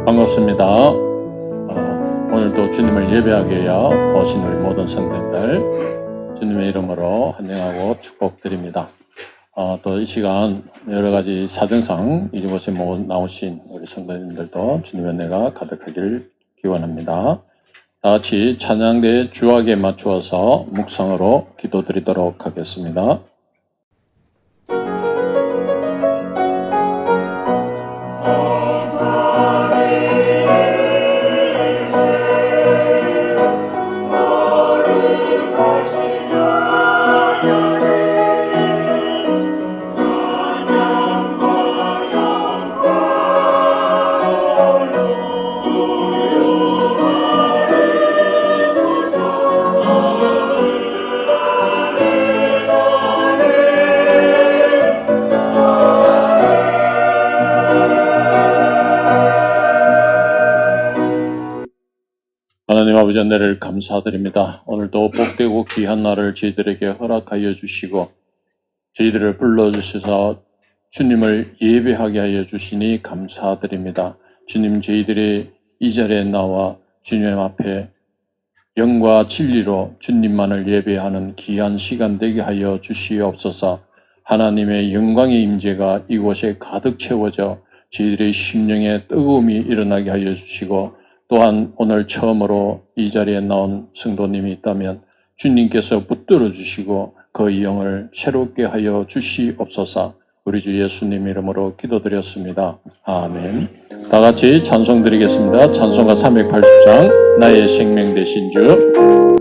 반갑습니다. 오늘도 주님을 예배하기 위하여 오신 우리 모든 성도님들 주님의 이름으로 환영하고 축복드립니다. 또 이 시간 여러 가지 사정상 이곳에 나오신 우리 성도님들도 주님의 은혜가 가득하기를 기원합니다. 다 같이 찬양대의 주악에 맞추어서 묵상으로 기도드리도록 하겠습니다. 하나님 아버지 은혜를 감사드립니다. 오늘도 복되고 귀한 날을 저희들에게 허락하여 주시고 저희들을 불러주셔서 주님을 예배하게 하여 주시니 감사드립니다. 주님, 저희들이 이 자리에 나와 주님 앞에 영과 진리로 주님만을 예배하는 귀한 시간 되게 하여 주시옵소서. 하나님의 영광의 임재가 이곳에 가득 채워져 저희들의 심령에 뜨거움이 일어나게 하여 주시고, 또한 오늘 처음으로 이 자리에 나온 성도님이 있다면 주님께서 붙들어 주시고 그 영을 새롭게 하여 주시옵소서. 우리 주 예수님 이름으로 기도드렸습니다. 아멘. 다 같이 찬송 드리겠습니다. 찬송가 380장 나의 생명 되신 주.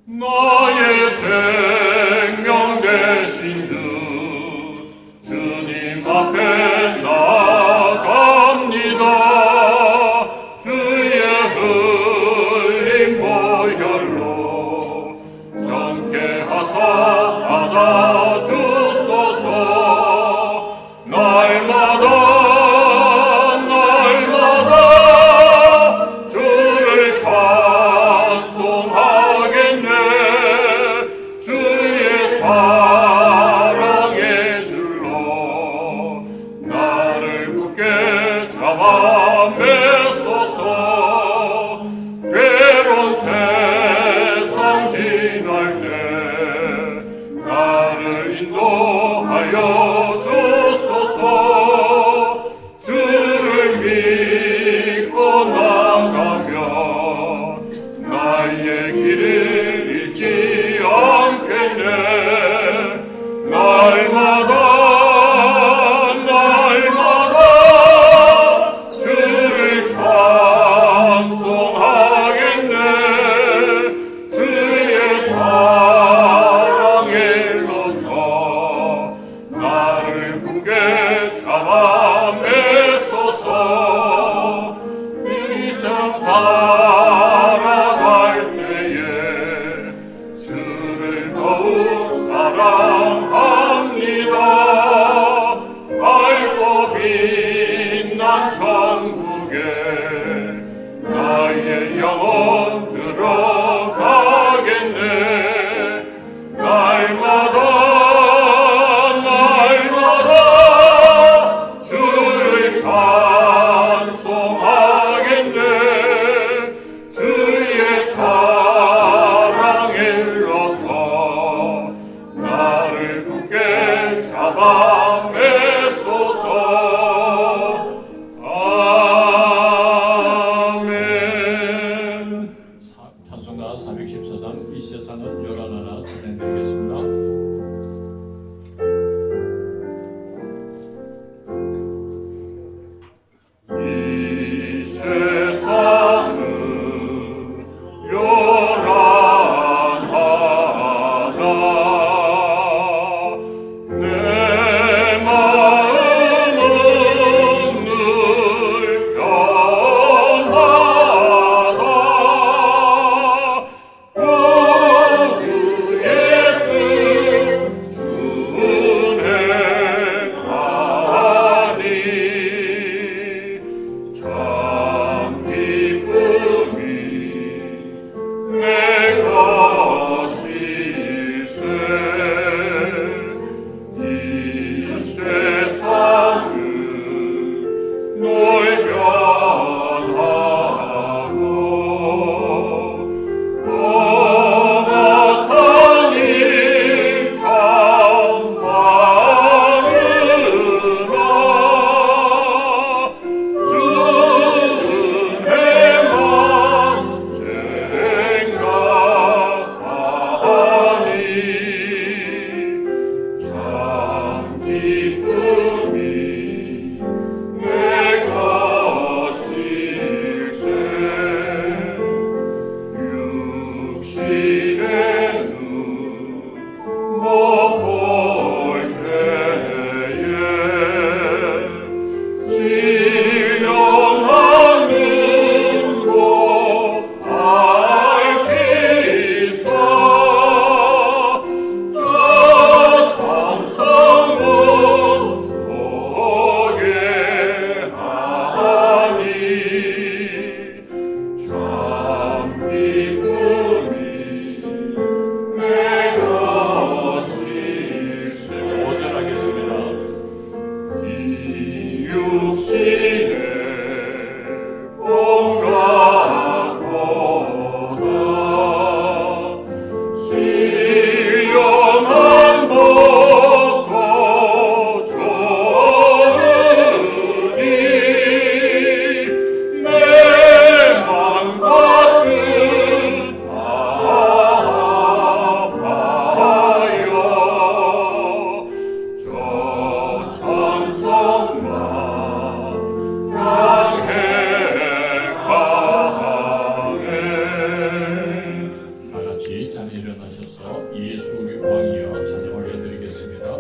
나의 생명 되신 주, 주님 앞에 나갑니다. 주의 흘린 보혈로 정케 하사 받아주소서. 날마다 주를 찬송하겠네. 주의 사랑의 줄로 나를 굳게 잡아 메소서. 괴로운 세상 지날 때 나를 인도하여 주소서. 주를 믿고 나가면 나의 길을 잃지 않겠네. 날마다 주를 찬송하겠네. 주의 사랑에 넣어서 나를 굳게 잡아 메소서. 이 세상 살아갈 때에 주를 더욱 사랑합니다. 밝고 빛난 천국에 나의 영혼 들어가겠네. 날마다 주를 찬송하겠네. 주의 사랑에 일러서 나를 굳게 잡아 메소서. 아멘. 찬송가 414장 이 세상은 요란하나 찬양드리겠습니다. 이 세상은 요란하나 내 마음은 늘 변하다. 구주의 뜻 예수 우리 왕이여 찬양 올려드리겠습니다.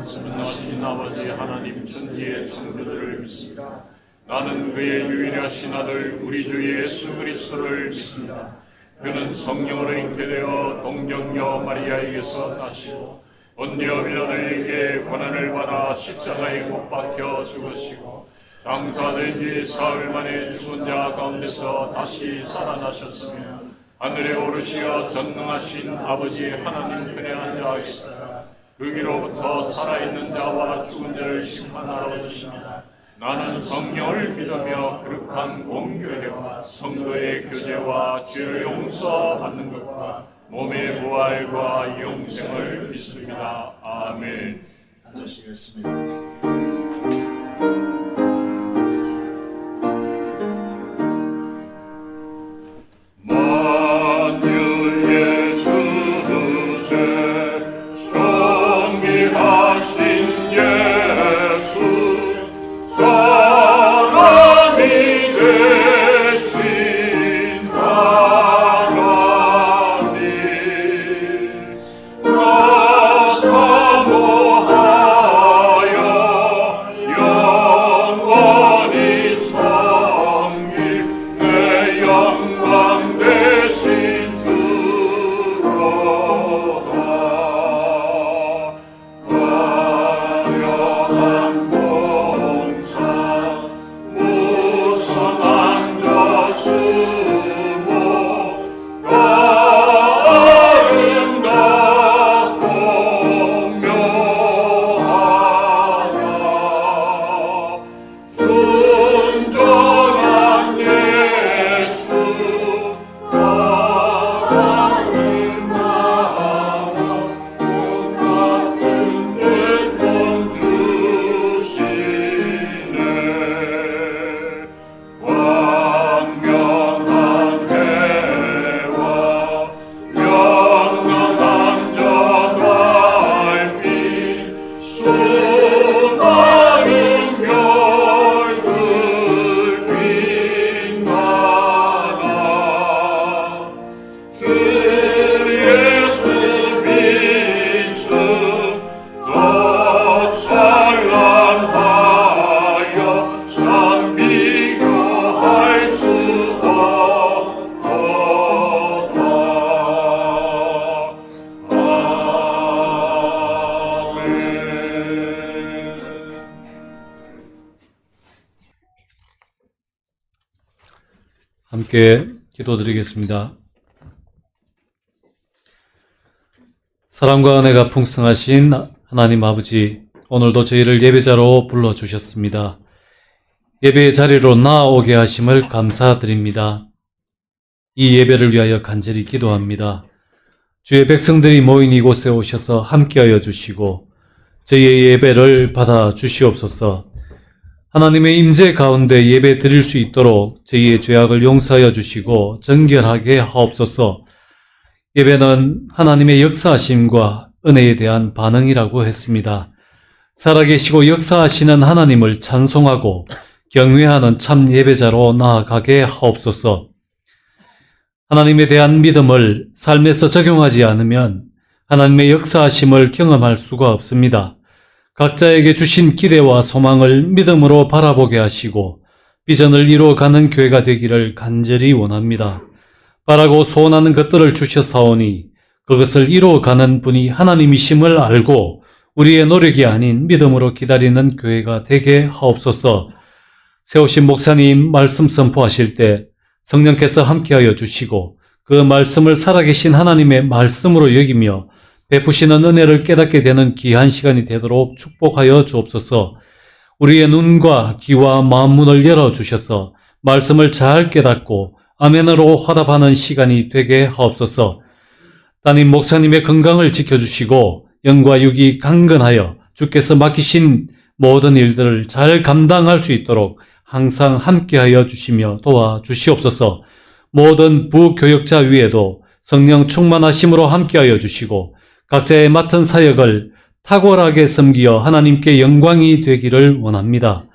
전능하신 아버지 하나님 천지의 창조주를 믿습니다. 나는 그의 유일하신 아들 우리 주 예수 그리스도를 믿습니다. 그는 성령으로 잉태되어 동정녀 마리아에게서 나시고 본디오 빌라도에게 고난을 받아 십자가에 못 박혀 죽으시고 장사된 지 사흘 만에 죽은 자 가운데서 다시 살아나셨으며 하늘에 오르시어 전능하신 아버지 하나님 편에 앉아 계시다. 거기로부터 살아있는 자와 죽은 자를 심판하러 오십니다. 나는 성령을 믿으며 거룩한 공교회와 성도의 교제와 죄를 용서받는 것과 몸의 부활과 영생을 믿습니다. 아멘. 앉으시겠습니다. 사모하여 함께 기도드리겠습니다. 사랑과 은혜가 풍성하신 하나님 아버지, 오늘도 저희를 예배자로 불러주셨습니다. 예배의 자리로 나아오게 하심을 감사드립니다. 이 예배를 위하여 간절히 기도합니다. 주의 백성들이 모인 이곳에 오셔서 함께하여 주시고 저희의 예배를 받아 주시옵소서. 하나님의 임재 가운데 예배 드릴 수 있도록 저희의 죄악을 용서하여 주시고 정결하게 하옵소서. 예배는 하나님의 역사하심과 은혜에 대한 반응이라고 했습니다. 살아계시고 역사하시는 하나님을 찬송하고 경외하는 참 예배자로 나아가게 하옵소서. 하나님에 대한 믿음을 삶에서 적용하지 않으면 하나님의 역사하심을 경험할 수가 없습니다. 각자에게 주신 기대와 소망을 믿음으로 바라보게 하시고 비전을 이루어가는 교회가 되기를 간절히 원합니다. 바라고 소원하는 것들을 주셔사오니 그것을 이루어가는 분이 하나님이심을 알고 우리의 노력이 아닌 믿음으로 기다리는 교회가 되게 하옵소서. 세우신 목사님 말씀 선포하실 때 성령께서 함께하여 주시고 그 말씀을 살아계신 하나님의 말씀으로 여기며 베푸시는 은혜를 깨닫게 되는 귀한 시간이 되도록 축복하여 주옵소서. 우리의 눈과 귀와 마음문을 열어주셔서 말씀을 잘 깨닫고 아멘으로 화답하는 시간이 되게 하옵소서. 담임 목사님의 건강을 지켜주시고 영과 육이 강건하여 주께서 맡기신 모든 일들을 잘 감당할 수 있도록 항상 함께하여 주시며 도와주시옵소서. 모든 부교역자 위에도 성령 충만하심으로 함께하여 주시고 각자의 맡은 사역을 탁월하게 섬기어 하나님께 영광이 되기를 원합니다.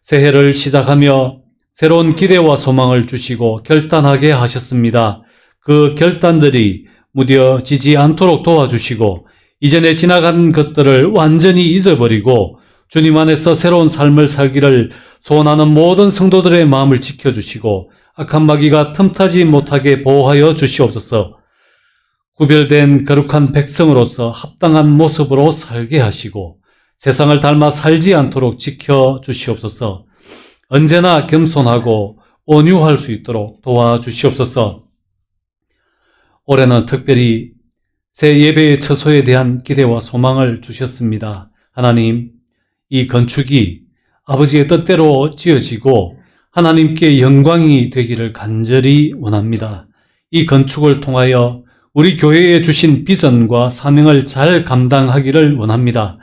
새해를 시작하며 새로운 기대와 소망을 주시고 결단하게 하셨습니다. 그 결단들이 무뎌지지 않도록 도와주시고 이전에 지나간 것들을 완전히 잊어버리고 주님 안에서 새로운 삶을 살기를 소원하는 모든 성도들의 마음을 지켜주시고 악한 마귀가 틈타지 못하게 보호하여 주시옵소서. 구별된 거룩한 백성으로서 합당한 모습으로 살게 하시고 세상을 닮아 살지 않도록 지켜주시옵소서. 언제나 겸손하고 온유할 수 있도록 도와주시옵소서. 올해는 특별히 새 예배의 처소에 대한 기대와 소망을 주셨습니다. 하나님, 이 건축이 아버지의 뜻대로 지어지고 하나님께 영광이 되기를 간절히 원합니다. 이 건축을 통하여 우리 교회에 주신 비전과 사명을 잘 감당하기를 원합니다.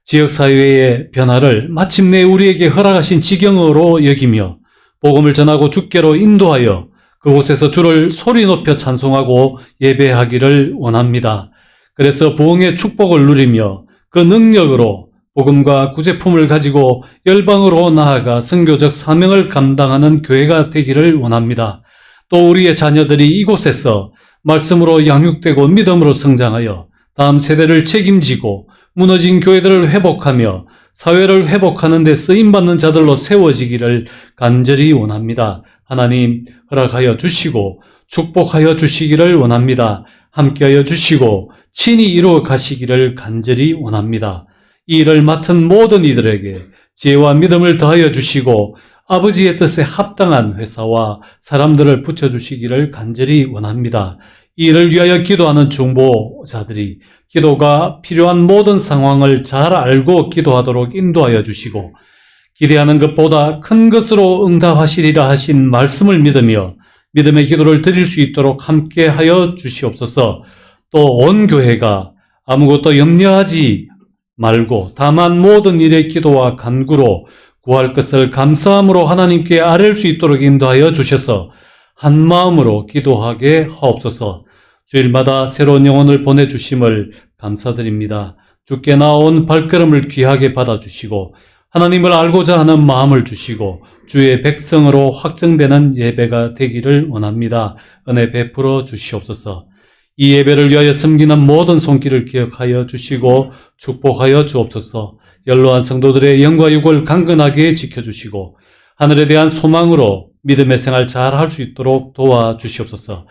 지역사회의 변화를 마침내 우리에게 허락하신 지경으로 여기며 복음을 전하고 주께로 인도하여 그곳에서 주를 소리 높여 찬송하고 예배하기를 원합니다. 그래서 부흥의 축복을 누리며 그 능력으로 복음과 구제품을 가지고 열방으로 나아가 선교적 사명을 감당하는 교회가 되기를 원합니다. 또 우리의 자녀들이 이곳에서 말씀으로 양육되고 믿음으로 성장하여 다음 세대를 책임지고 무너진 교회들을 회복하며 사회를 회복하는 데 쓰임받는 자들로 세워지기를 간절히 원합니다. 하나님 허락하여 주시고 축복하여 주시기를 원합니다. 함께하여 주시고 친히 이루어 가시기를 간절히 원합니다. 이 일을 맡은 모든 이들에게 지혜와 믿음을 더하여 주시고 아버지의 뜻에 합당한 회사와 사람들을 붙여주시기를 간절히 원합니다. 이 일을 위하여 기도하는 중보자들이 기도가 필요한 모든 상황을 잘 알고 기도하도록 인도하여 주시고 기대하는 것보다 큰 것으로 응답하시리라 하신 말씀을 믿으며 믿음의 기도를 드릴 수 있도록 함께하여 주시옵소서. 또 온 교회가 아무것도 염려하지 말고 다만 모든 일의 기도와 간구로 구할 것을 감사함으로 하나님께 아뢰일 수 있도록 인도하여 주셔서 한 마음으로 기도하게 하옵소서. 주일마다 새로운 영혼을 보내주심을 감사드립니다. 주께 나온 발걸음을 귀하게 받아주시고 하나님을 알고자 하는 마음을 주시고 주의 백성으로 확정되는 예배가 되기를 원합니다. 은혜 베풀어 주시옵소서. 이 예배를 위하여 섬기는 모든 손길을 기억하여 주시고 축복하여 주옵소서. 연로한 성도들의 영과 육을 강건하게 지켜주시고 하늘에 대한 소망으로 믿음의 생활 잘 할 수 있도록 도와주시옵소서.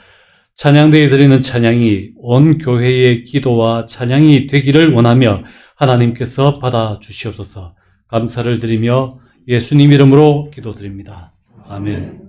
찬양대에 드리는 찬양이 온 교회의 기도와 찬양이 되기를 원하며 하나님께서 받아주시옵소서. 감사를 드리며 예수님 이름으로 기도드립니다. 아멘.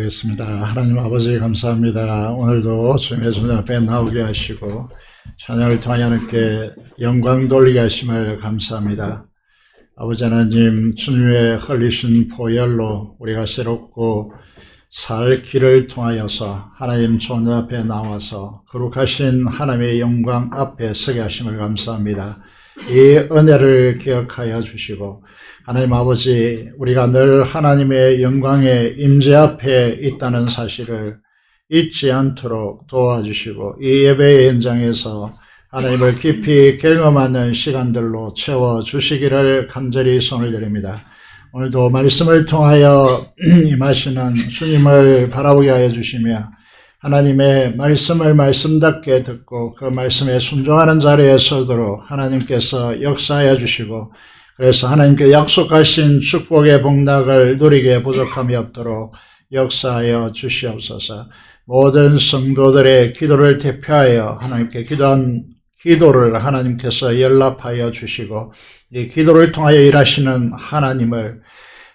기도하겠습니다. 하나님 아버지 감사합니다. 오늘도 주님의 손 앞에 나오게 하시고 찬양을 통하여 하나님께 영광 돌리게 하심을 감사합니다. 아버지 하나님, 주님의 흘리신 보혈로 우리가 새롭고 살 길을 통하여서 하나님 손 앞에 나와서 거룩하신 하나님의 영광 앞에 서게 하심을 감사합니다. 이 은혜를 기억하여 주시고 하나님 아버지, 우리가 늘 하나님의 영광의 임재 앞에 있다는 사실을 잊지 않도록 도와주시고 이 예배의 현장에서 하나님을 깊이 경험하는 시간들로 채워주시기를 간절히 손을 드립니다. 오늘도 말씀을 통하여 임하시는 주님을 바라보게 하여 주시며 하나님의 말씀을 말씀답게 듣고 그 말씀에 순종하는 자리에 서도록 하나님께서 역사하여 주시고 그래서 하나님께 약속하신 축복의 복락을 누리게 부족함이 없도록 역사하여 주시옵소서. 모든 성도들의 기도를 대표하여 하나님께 기도한 기도를 하나님께서 연락하여 주시고 이 기도를 통하여 일하시는 하나님을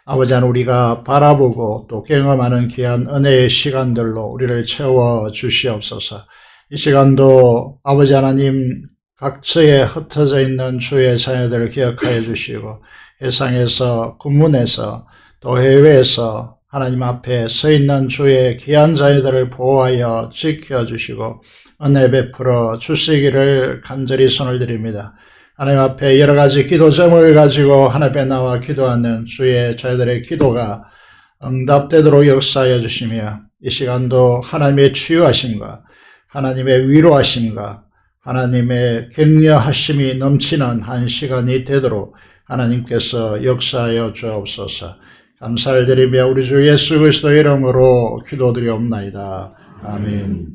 아버지 하나님 우리가 바라보고 또 경험하는 귀한 은혜의 시간들로 우리를 채워 주시옵소서. 이 시간도 아버지 하나님 각처에 흩어져 있는 주의 자녀들을 기억하여 주시고 해상에서 군문에서 또 해외에서 하나님 앞에 서 있는 주의 귀한 자녀들을 보호하여 지켜주시고 은혜 베풀어 주시기를 간절히 손을 드립니다. 하나님 앞에 여러 가지 기도 제목을 가지고 하나님 앞에 나와 기도하는 주의 자녀들의 기도가 응답되도록 역사하여 주시며 이 시간도 하나님의 치유하심과 하나님의 위로하심과 하나님의 격려하심이 넘치는 한 시간이 되도록 하나님께서 역사하여 주옵소서. 감사를 드리며 우리 주 예수 그리스도의 이름으로 기도드리옵나이다. 아멘.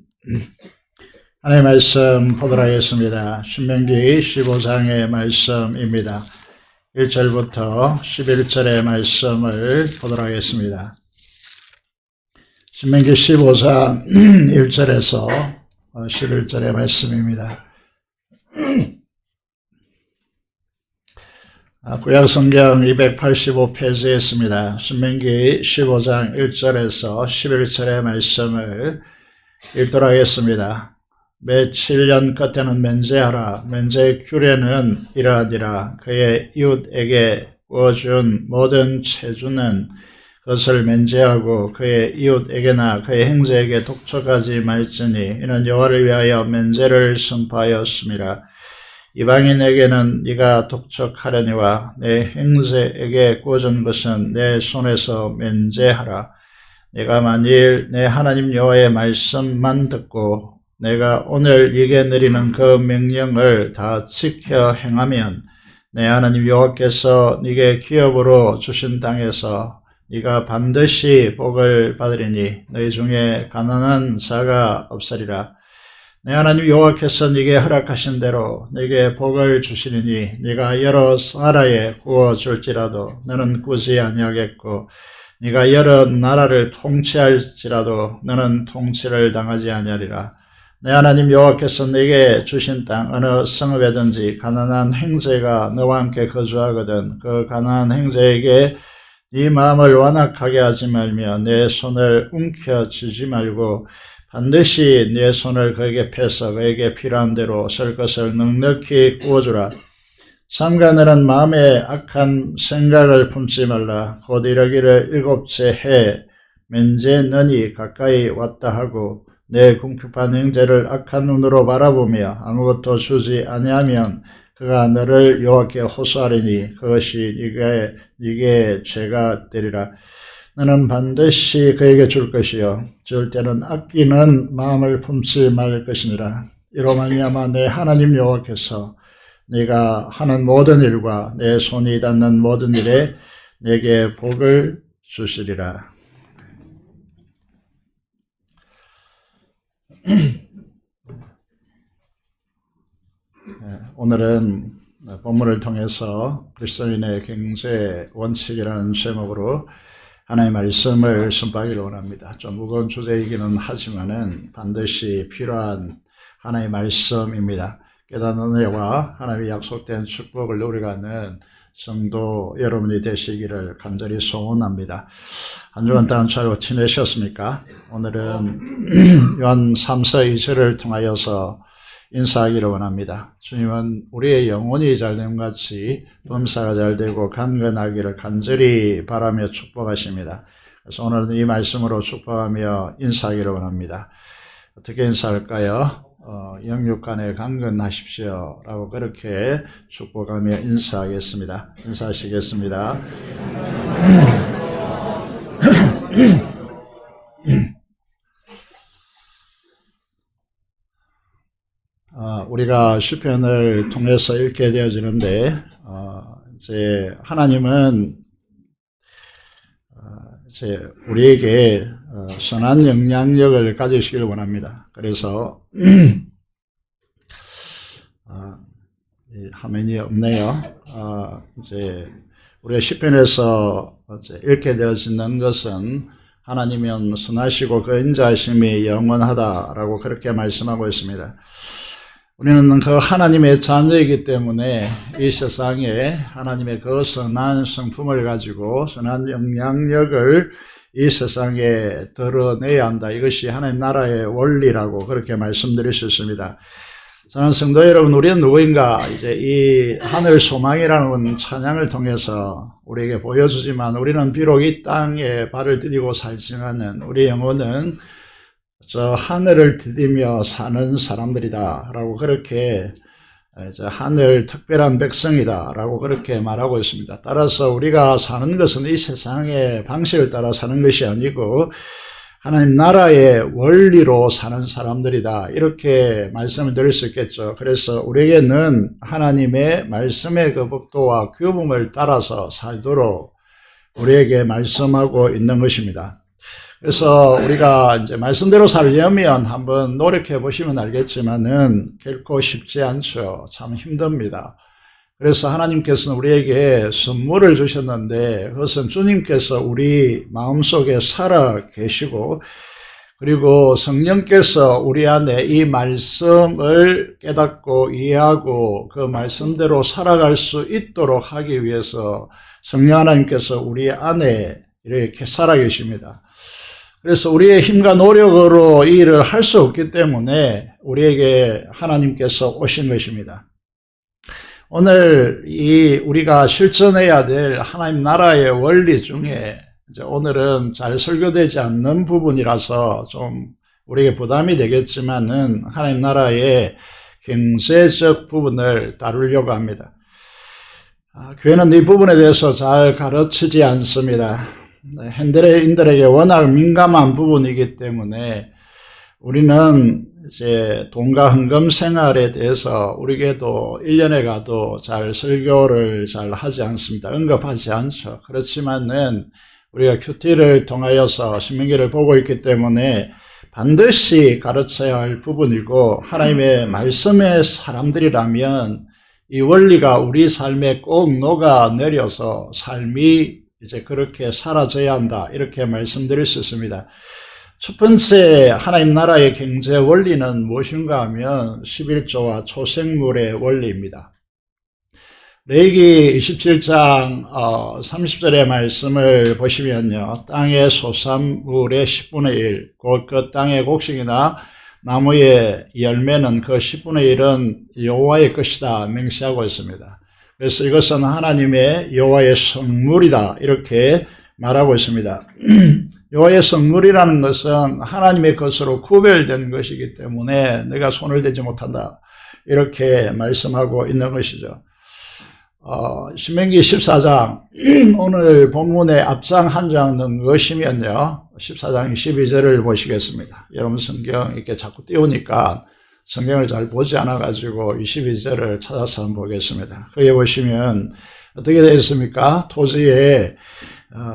하나님의 말씀 보도록 하겠습니다. 신명기 15장의 말씀입니다. 1절부터 11절의 말씀을 보도록 하겠습니다. 신명기 15장 1절에서 11절의 말씀입니다. 구약성경 285페이지에 있습니다. 신명기 15장 1절에서 11절의 말씀을 읽도록 하겠습니다. 매 7년 끝에는 면제하라. 면제의 규례는 이러하니라. 그의 이웃에게 구워준 모든 체주는 그것을 면제하고 그의 이웃에게나 그의 형제에게 독촉하지 말지니 이는 여호와를 위하여 면제를 선포하였음이라. 이방인에게는 네가 독촉하려니와 내 형제에게 구워준 것은 내 손에서 면제하라. 내가 만일 내 하나님 여호와의 말씀만 듣고 내가 오늘 네게 내리는 그 명령을 다 지켜 행하면 내 하나님 여호와께서 네게 기업으로 주신 땅에서 네가 반드시 복을 받으리니 너희 중에 가난한 자가 없으리라. 내 하나님 여호와께서 네게 허락하신 대로 네게 복을 주시리니 네가 여러 나라에 구워줄지라도 너는 꾸지 아니하겠고 네가 여러 나라를 통치할지라도 너는 통치를 당하지 아니하리라. 내 하나님 여호와께서 네게 주신 땅 어느 성읍에든지 가난한 형제가 너와 함께 거주하거든 그 가난한 형제에게 네 마음을 완악하게 하지 말며 내 손을 움켜쥐지 말고 반드시 내 손을 그에게 펴서 그에게 필요한 대로 쓸 것을 넉넉히 구워주라. 삼가 너는 마음에 악한 생각을 품지 말라. 곧 이러기를 일곱째 해 면제너니 가까이 왔다 하고 내 궁핍한 형제를 악한 눈으로 바라보며 아무것도 주지 아니하면 그가 너를 여호와께 호소하리니 그것이 네게 죄가 되리라. 너는 반드시 그에게 줄 것이요 줄 때는 아끼는 마음을 품지 말 것이니라. 이로 말미암아 내 하나님 여호와께서 네가 하는 모든 일과 내 손이 닿는 모든 일에 내게 복을 주시리라. 오늘은 본문을 통해서 그리스도인의 경제 원칙이라는 제목으로 하나님의 말씀을 선포하기를 원합니다. 좀 무거운 주제이기는 하지만은 반드시 필요한 하나님의 말씀입니다. 깨닫는 은혜와 하나님의 약속된 축복을 누리가는 성도 여러분이 되시기를 간절히 소원합니다. 한 주간 동안 잘 지내셨습니까? 오늘은 요한 3서 2절을 통하여서 인사하기를 원합니다. 주님은 우리의 영혼이 잘됨 같이 범사가 잘되고 강건하기를 간절히 바라며 축복하십니다. 그래서 오늘은 이 말씀으로 축복하며 인사하기를 원합니다. 어떻게 인사할까요? 영육간에 강건하십시오 라고 그렇게 축복하며 인사하겠습니다. 인사하시겠습니다. 우리가 시편을 통해서 읽게 되어지는데 이제 하나님은 이제 우리에게 선한 영향력을 가지시길 원합니다. 그래서 화면이 없네요. 이제 우리가 시편에서 읽게 되어지는 것은 하나님은 선하시고 그 인자하심이 영원하다라고 그렇게 말씀하고 있습니다. 우리는 그 하나님의 자녀이기 때문에 이 세상에 하나님의 그 선한 성품을 가지고 선한 영향력을 이 세상에 드러내야 한다. 이것이 하나님 나라의 원리라고 그렇게 말씀드릴 수 있습니다. 저는 성도 여러분, 우리는 누구인가? 이제 이 하늘 소망이라는 찬양을 통해서 우리에게 보여주지만 우리는 비록 이 땅에 발을 디디고 살지만은 우리 영혼은 저 하늘을 디디며 사는 사람들이다 라고 그렇게 하늘 특별한 백성이다 라고 그렇게 말하고 있습니다. 따라서 우리가 사는 것은 이 세상의 방식을 따라 사는 것이 아니고 하나님 나라의 원리로 사는 사람들이다 이렇게 말씀을 드릴 수 있겠죠. 그래서 우리에게는 하나님의 말씀의 그 법도와 규범을 따라서 살도록 우리에게 말씀하고 있는 것입니다. 그래서 우리가 이제 말씀대로 살려면 한번 노력해 보시면 알겠지만은 결코 쉽지 않죠. 참 힘듭니다. 그래서 하나님께서는 우리에게 선물을 주셨는데 그것은 주님께서 우리 마음속에 살아 계시고 그리고 성령께서 우리 안에 이 말씀을 깨닫고 이해하고 그 말씀대로 살아갈 수 있도록 하기 위해서 성령 하나님께서 우리 안에 이렇게 살아 계십니다. 그래서 우리의 힘과 노력으로 이 일을 할 수 없기 때문에 우리에게 하나님께서 오신 것입니다. 오늘 우리가 실천해야 될 하나님 나라의 원리 중에 이제 오늘은 잘 설교되지 않는 부분이라서 좀 우리에게 부담이 되겠지만은 하나님 나라의 경제적 부분을 다루려고 합니다. 교회는 이 부분에 대해서 잘 가르치지 않습니다. 현대인들에게 워낙 민감한 부분이기 때문에 우리는 이제 돈과 헌금 생활에 대해서 우리에게도 1년에 가도 잘 설교를 잘 하지 않습니다. 언급하지 않죠. 그렇지만은 우리가 큐티를 통하여서 신명기를 보고 있기 때문에 반드시 가르쳐야 할 부분이고 하나님의 말씀의 사람들이라면 이 원리가 우리 삶에 꼭 녹아내려서 삶이 이제 그렇게 사라져야 한다. 이렇게 말씀드릴 수 있습니다. 첫 번째 하나님 나라의 경제 원리는 무엇인가 하면 11조와 초생물의 원리입니다. 레위기 27장 30절의 말씀을 보시면요. 땅의 소산물의 10분의 1, 곧 그 땅의 곡식이나 나무의 열매는 그 10분의 1은 여호와의 것이다 맹세하고 있습니다. 그래서 이것은 하나님의 여호와의 성물이다 이렇게 말하고 있습니다. 여호와의 성물이라는 것은 하나님의 것으로 구별된 것이기 때문에 내가 손을 대지 못한다 이렇게 말씀하고 있는 것이죠. 신명기 14장 오늘 본문의 앞장 한 장 넣은 것이면요 14장 22절을 보시겠습니다. 여러분 성경 이렇게 자꾸 띄우니까 성경을 잘 보지 않아 가지고 22절을 찾아서 한번 보겠습니다. 거기에 보시면 어떻게 되어 있습니까? 토지에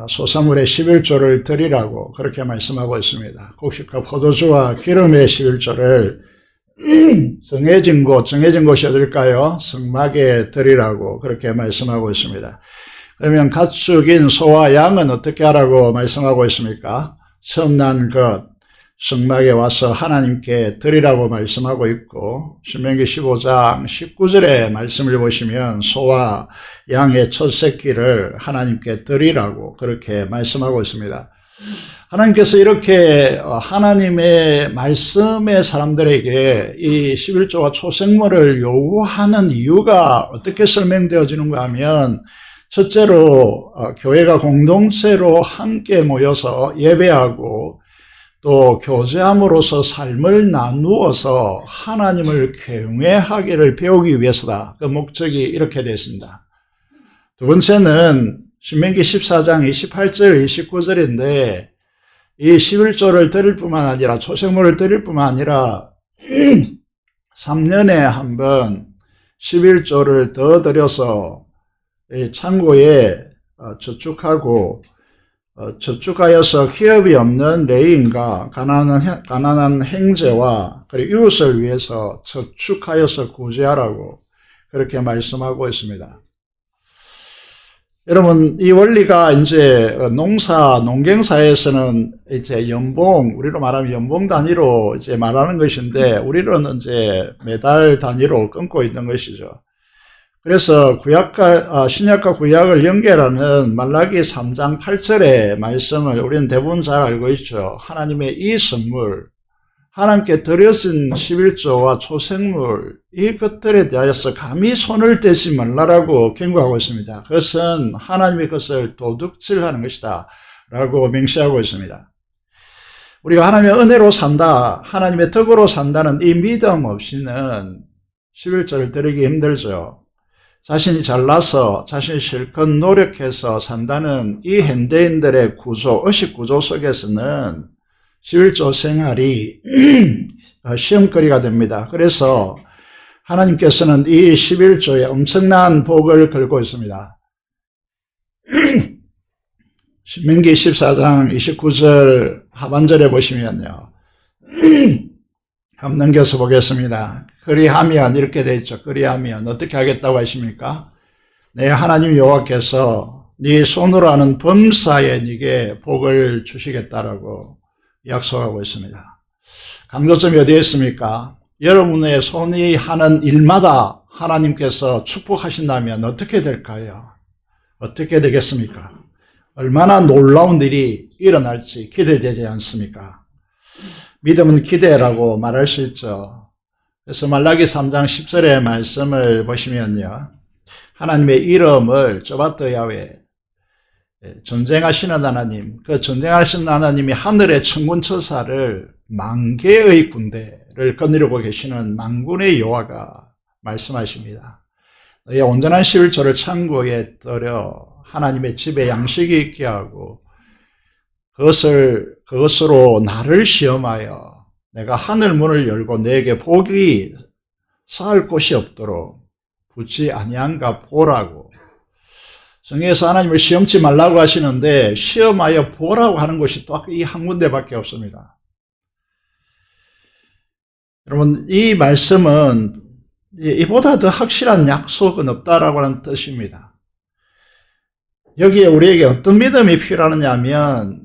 소산물의 11조를 드리라고 그렇게 말씀하고 있습니다. 곡식과 포도주와 기름의 11조를 정해진 곳이 어딜까요? 성막에 드리라고 그렇게 말씀하고 있습니다. 그러면 가축인 소와 양은 어떻게 하라고 말씀하고 있습니까? 처음 난 것 성막에 와서 하나님께 드리라고 말씀하고 있고 신명기 15장 19절의 말씀을 보시면 소와 양의 첫 새끼를 하나님께 드리라고 그렇게 말씀하고 있습니다. 하나님께서 이렇게 하나님의 말씀의 사람들에게 이 11조와 초생물을 요구하는 이유가 어떻게 설명되어지는가 하면 첫째로 교회가 공동체로 함께 모여서 예배하고 또 교제함으로써 삶을 나누어서 하나님을 경외하기를 배우기 위해서다. 그 목적이 이렇게 되어 있습니다. 두 번째는 신명기 14장 28절 29절인데 이 11조를 드릴 뿐만 아니라 초생물을 드릴 뿐만 아니라 3년에 한 번 11조를 더 드려서 창고에 저축하여서 기업이 없는 레위인과 가난한 형제와 그리고 이웃을 위해서 저축하여서 구제하라고 그렇게 말씀하고 있습니다. 여러분, 이 원리가 이제 농경사에서는 이제 연봉, 우리로 말하면 연봉 단위로 이제 말하는 것인데, 우리는 이제 매달 단위로 끊고 있는 것이죠. 그래서 신약과 구약을 연결하는 말라기 3장 8절의 말씀을 우리는 대부분 잘 알고 있죠. 하나님의 이 선물, 하나님께 드려진 11조와 초생물, 이것들에 대하여서 감히 손을 대지 말라라고 경고하고 있습니다. 그것은 하나님의 것을 도둑질하는 것이다 라고 명시하고 있습니다. 우리가 하나님의 은혜로 산다, 하나님의 덕으로 산다는 이 믿음 없이는 11조를 드리기 힘들죠. 자신이 잘나서 자신이 실컷 노력해서 산다는 이 현대인들의 의식 구조 속에서는 11조 생활이 시험거리가 됩니다. 그래서 하나님께서는 이 11조에 엄청난 복을 걸고 있습니다. 신명기 14장 29절 하반절에 보시면요. 한번 넘겨서 보겠습니다. 그리하면 이렇게 되어 있죠. 그리하면 어떻게 하겠다고 하십니까? 내 하나님 여호와께서 네 손으로 하는 범사에 네게 복을 주시겠다라고 약속하고 있습니다. 강조점이 어디에 있습니까? 여러분의 손이 하는 일마다 하나님께서 축복하신다면 어떻게 될까요? 어떻게 되겠습니까? 얼마나 놀라운 일이 일어날지 기대되지 않습니까? 믿음은 기대라고 말할 수 있죠. 그래서 말라기 3장 10절의 말씀을 보시면요. 하나님의 이름을 쩌바트 야훼, 전쟁하시는 하나님, 그 전쟁하시는 하나님이 하늘의 천군천사를 만 개의 군대를 거느리고 계시는 만군의 여호와가 말씀하십니다. 너희 온전한 11조를 창고에 들여 하나님의 집에 양식이 있게 하고 그것으로 나를 시험하여 내가 하늘 문을 열고 내게 복이 쌓을 곳이 없도록 붙지 아니한가 보라고. 성경에서 하나님을 시험치 말라고 하시는데 시험하여 보라고 하는 것이 또 이 한 군데밖에 없습니다. 여러분, 이 말씀은 이보다 더 확실한 약속은 없다라고 하는 뜻입니다. 여기에 우리에게 어떤 믿음이 필요하느냐 하면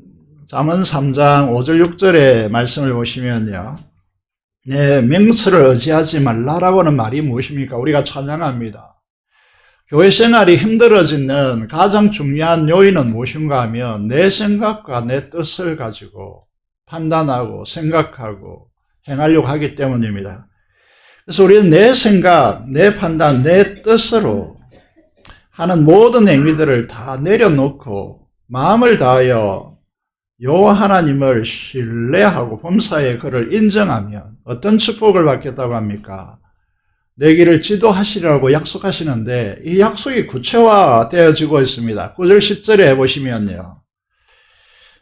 잠언 3장 5절 6절의 말씀을 보시면요. 내 명철을 의지하지 말라라고 하는 말이 무엇입니까? 우리가 찬양합니다. 교회 생활이 힘들어지는 가장 중요한 요인은 무엇인가 하면 내 생각과 내 뜻을 가지고 판단하고 생각하고 행하려고 하기 때문입니다. 그래서 우리는 내 생각, 내 판단, 내 뜻으로 하는 모든 행위들을 다 내려놓고 마음을 다하여 여호와 하나님을 신뢰하고 범사에 그를 인정하면 어떤 축복을 받겠다고 합니까? 내 길을 지도하시리라고 약속하시는데 이 약속이 구체화되어지고 있습니다. 9절 10절에 보시면요.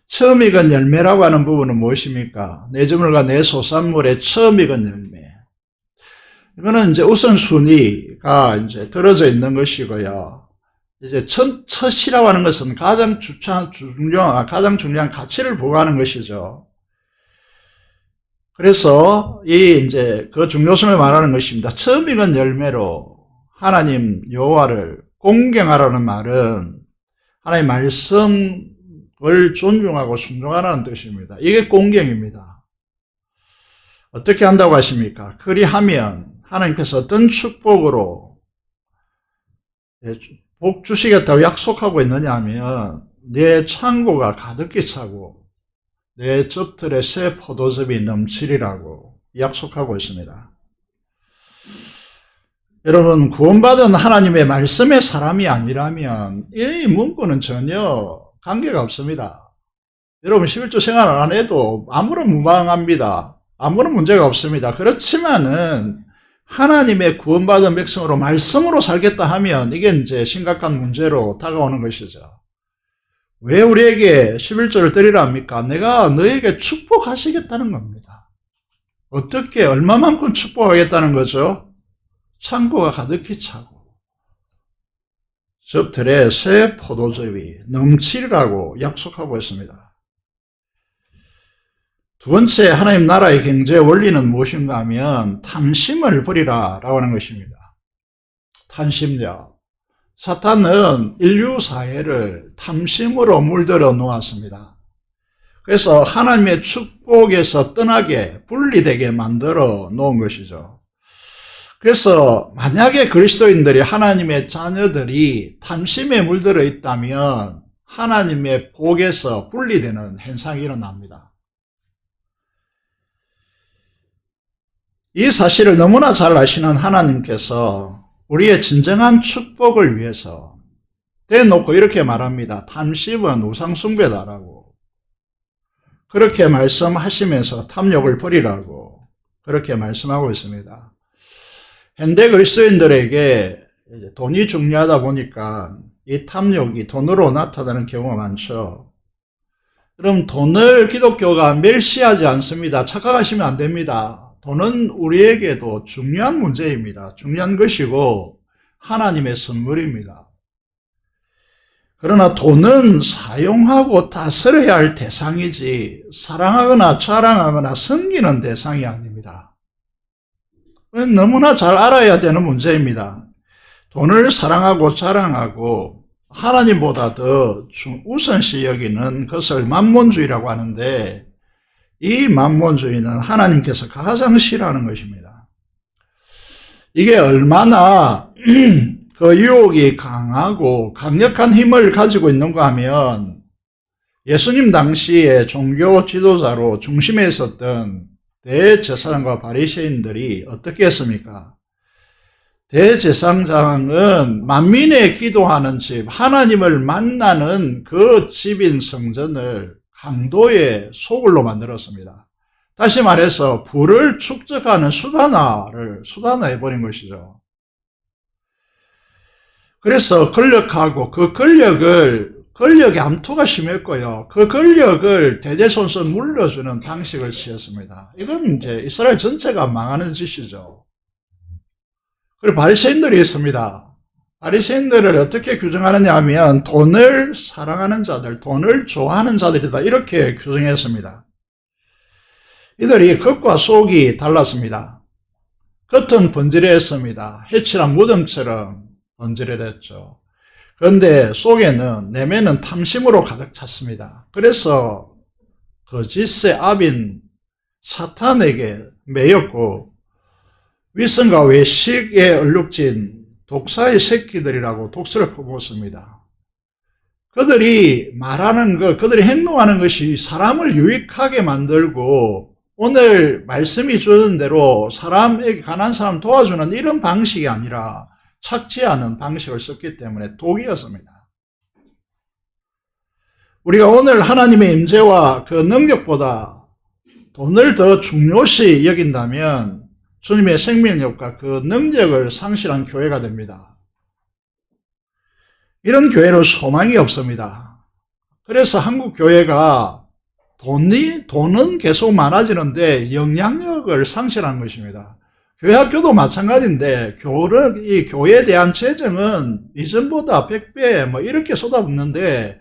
처음 익은 열매라고 하는 부분은 무엇입니까? 내 재물과 내 소산물의 처음 익은 열매. 이거는 이제 우선순위가 이제 들어져 있는 것이고요. 이제 첫이라고 하는 것은 가장 중요한 가치를 부과하는 것이죠. 그래서 이제 그 중요성을 말하는 것입니다. 처음 익은 열매로 하나님 여호와를 공경하라는 말은 하나님의 말씀을 존중하고 순종하라는 뜻입니다. 이게 공경입니다. 어떻게 한다고 하십니까? 그리하면 하나님께서 어떤 축복으로 복 주시겠다고 약속하고 있느냐 하면 내 창고가 가득히 차고 내 젖들에 새 포도즙이 넘치리라고 약속하고 있습니다. 여러분, 구원받은 하나님의 말씀의 사람이 아니라면 이 문구는 전혀 관계가 없습니다. 여러분 11조 생활 안 해도 아무런 무방합니다. 아무런 문제가 없습니다. 그렇지만은 하나님의 구원받은 백성으로 말씀으로 살겠다 하면 이게 이제 심각한 문제로 다가오는 것이죠. 왜 우리에게 11조를 드리라 합니까? 내가 너에게 축복하시겠다는 겁니다. 어떻게 얼마만큼 축복하겠다는 거죠? 창고가 가득히 차고 즙들에 새 포도즙이 넘치리라고 약속하고 있습니다. 두 번째, 하나님 나라의 경제 원리는 무엇인가 하면 탐심을 버리라 라고 하는 것입니다. 탐심요. 사탄은 인류 사회를 탐심으로 물들어 놓았습니다. 그래서 하나님의 축복에서 떠나게 분리되게 만들어 놓은 것이죠. 그래서 만약에 그리스도인들이 하나님의 자녀들이 탐심에 물들어 있다면 하나님의 복에서 분리되는 현상이 일어납니다. 이 사실을 너무나 잘 아시는 하나님께서 우리의 진정한 축복을 위해서 대놓고 이렇게 말합니다. 탐심은 우상숭배다라고. 그렇게 말씀하시면서 탐욕을 버리라고 그렇게 말씀하고 있습니다. 현대 그리스도인들에게 돈이 중요하다 보니까 이 탐욕이 돈으로 나타나는 경우가 많죠. 그럼 돈을 기독교가 멸시하지 않습니다. 착각하시면 안 됩니다. 돈은 우리에게도 중요한 문제입니다. 중요한 것이고 하나님의 선물입니다. 그러나 돈은 사용하고 다스려야 할 대상이지 사랑하거나 자랑하거나 섬기는 대상이 아닙니다. 너무나 잘 알아야 되는 문제입니다. 돈을 사랑하고 자랑하고 하나님보다 더 우선시 여기는 것을 만몬주의라고 하는데 이 만몬주의는 하나님께서 가장 싫어하는 것입니다. 이게 얼마나 그 유혹이 강하고 강력한 힘을 가지고 있는가 하면 예수님 당시에 종교 지도자로 중심에 있었던 대제사장과 바리새인들이 어떻게 했습니까? 대제사장은 만민의 기도하는 집, 하나님을 만나는 그 집인 성전을 강도의 소굴로 만들었습니다. 다시 말해서 불을 축적하는 수단화해버린 것이죠. 그래서 권력하고 그 권력의 암투가 심했고요. 그 권력을 대대손손 물려주는 방식을 취했습니다. 이건 이제 이스라엘 전체가 망하는 짓이죠. 그리고 바리새인들이 있습니다. 바리새인들을 어떻게 규정하느냐 하면 돈을 사랑하는 자들, 돈을 좋아하는 자들이다. 이렇게 규정했습니다. 이들이 겉과 속이 달랐습니다. 겉은 번지르했습니다. 해칠한 무덤처럼 번지르했죠. 그런데 속에는, 내면은 탐심으로 가득 찼습니다. 그래서 거짓의 압인 사탄에게 매였고 위선과 외식에 얼룩진 독사의 새끼들이라고 독설을 퍼붓습니다. 그들이 말하는 것, 그들이 행동하는 것이 사람을 유익하게 만들고 오늘 말씀이 주는 대로 사람에게 가난한 사람 도와주는 이런 방식이 아니라 착취하는 방식을 썼기 때문에 독이었습니다. 우리가 오늘 하나님의 임재와 그 능력보다 돈을 더 중요시 여긴다면 주님의 생명력과 그 능력을 상실한 교회가 됩니다. 이런 교회는 소망이 없습니다. 그래서 한국 교회가 돈은 계속 많아지는데 영향력을 상실하는 것입니다. 교회 학교도 마찬가지인데 이 교회에 대한 재정은 이전보다 100배 뭐 이렇게 쏟아붓는데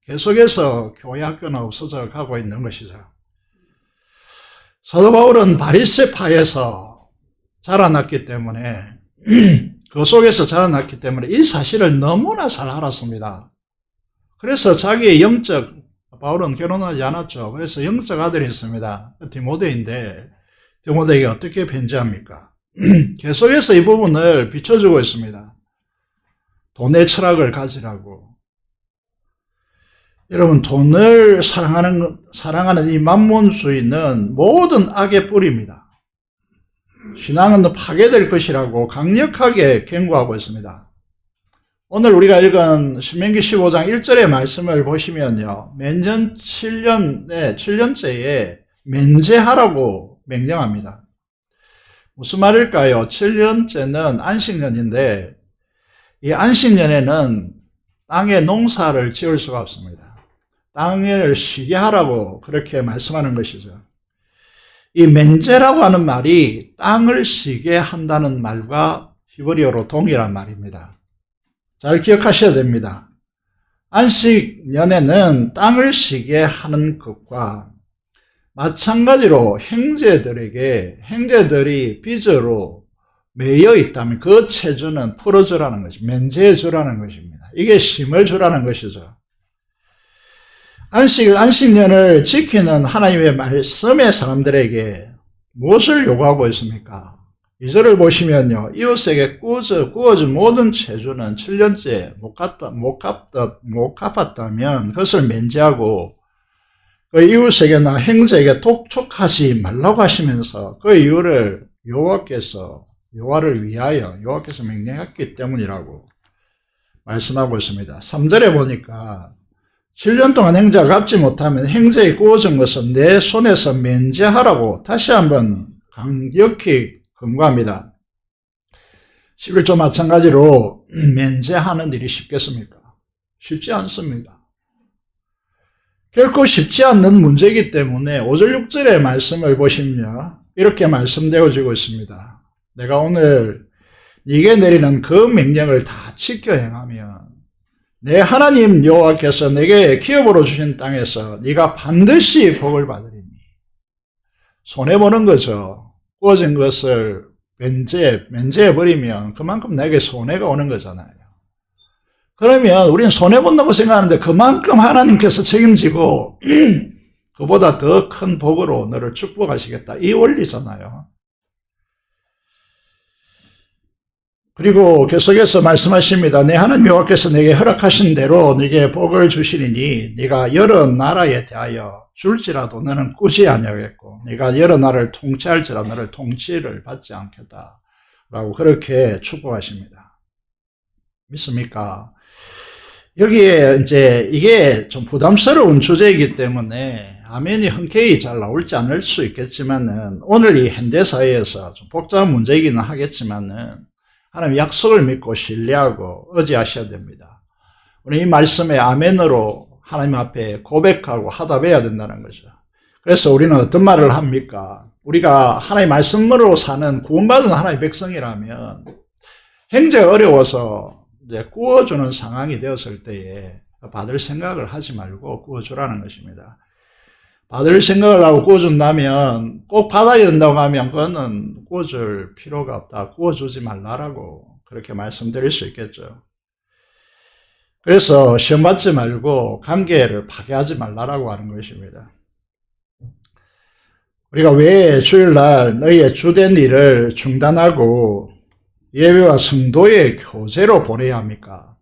계속해서 교회 학교는 없어져 가고 있는 것이죠. 사도 바울은 바리새파에서 자라났기 때문에 그 속에서 자라났기 때문에 이 사실을 너무나 잘 알았습니다. 그래서 자기의 바울은 결혼하지 않았죠. 그래서 영적 아들이 있습니다. 디모데인데 디모데에게 어떻게 편지합니까? 계속해서 이 부분을 비춰주고 있습니다. 돈의 철학을 가지라고. 여러분, 돈을 사랑하는 이 만몬주의는 모든 악의 뿌리입니다. 신앙은 파괴될 것이라고 강력하게 경고하고 있습니다. 오늘 우리가 읽은 신명기 15장 1절의 말씀을 보시면요. 매년 7년째에 면제하라고 명령합니다. 무슨 말일까요? 7년째는 안식년인데 이 안식년에는 땅에 농사를 지을 수가 없습니다. 땅을 쉬게 하라고 그렇게 말씀하는 것이죠. 이 면제라고 하는 말이 땅을 쉬게 한다는 말과 히브리어로 동일한 말입니다. 잘 기억하셔야 됩니다. 안식년에는 땅을 쉬게 하는 것과 마찬가지로 형제들이 빚으로 매여 있다면 그 체주는 풀어주라는 것입니다. 면제해 주라는 것입니다. 이게 쉼을 주라는 것이죠. 안식년을 지키는 하나님의 말씀의 사람들에게 무엇을 요구하고 있습니까? 2절을 보시면요. 이웃에게 구워준 모든 체주는 7년째 못 갚았다면 그것을 면제하고 그 이웃에게나 형제에게 독촉하지 말라고 하시면서 그 이유를 여호와를 위하여 여호와께서 명령했기 때문이라고 말씀하고 있습니다. 3절에 보니까 7년 동안 형제가 갚지 못하면 형제의 구워준 것은 내 손에서 면제하라고 다시 한번 강력히 권고합니다. 11조 마찬가지로 면제하는 일이 쉽겠습니까? 쉽지 않습니다. 결코 쉽지 않는 문제이기 때문에 5절 6절의 말씀을 보시면 이렇게 말씀되어지고 있습니다. 내가 오늘 네게 내리는 그 명령을 다 지켜 행하면 내 하나님 여호와께서 내게 기업으로 주신 땅에서 네가 반드시 복을 받으리니. 손해보는 거죠. 구워진 것을 면제해버리면 그만큼 내게 손해가 오는 거잖아요. 그러면 우리는 손해본다고 생각하는데 그만큼 하나님께서 책임지고 그보다 더 큰 복으로 너를 축복하시겠다. 이 원리잖아요. 그리고 계속해서 말씀하십니다. 내 하나님 여호와께서 내게 허락하신 대로 네게 복을 주시리니 네가 여러 나라에 대하여 줄지라도 너는 꾸지 아니하겠고 네가 여러 나라를 통치할지라도 너를 통치를 받지 않겠다 라고 그렇게 축복하십니다. 믿습니까? 여기에 이제 이게 좀 부담스러운 주제이기 때문에 아멘이 흔쾌히 잘 나올지 않을 수 있겠지만은 오늘 이 현대사회에서 좀 복잡한 문제이기는 하겠지만은 하나님 약속을 믿고 신뢰하고 의지하셔야 됩니다. 우리 이 말씀에 아멘으로 하나님 앞에 고백하고 하답해야 된다는 거죠. 그래서 우리는 어떤 말을 합니까? 우리가 하나님 말씀으로 사는 구원받은 하나님의 백성이라면 행제가 어려워서 이제 구워주는 상황이 되었을 때에 받을 생각을 하지 말고 구워주라는 것입니다. 받을 생각을 하고 구워준다면 꼭 받아야 된다고 하면 그거는 구워줄 필요가 없다. 구워주지 말라라고 그렇게 말씀드릴 수 있겠죠. 그래서 시험 받지 말고 관계를 파괴하지 말라라고 하는 것입니다. 우리가 왜 주일날 너희의 주된 일을 중단하고 예배와 성도의 교제로 보내야 합니까?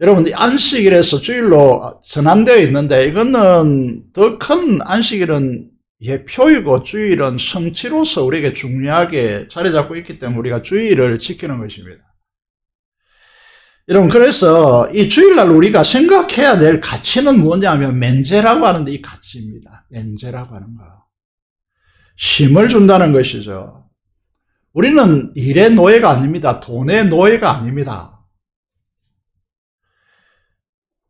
여러분, 안식일에서 주일로 전환되어 있는데 이거는 더 큰 안식일은 예표이고 주일은 성취로서 우리에게 중요하게 자리 잡고 있기 때문에 우리가 주일을 지키는 것입니다. 여러분, 그래서 이 주일날 우리가 생각해야 될 가치는 뭐냐면 멘제라고 하는데 이 가치입니다. 멘제라고 하는 거. 쉼을 준다는 것이죠. 우리는 일의 노예가 아닙니다. 돈의 노예가 아닙니다.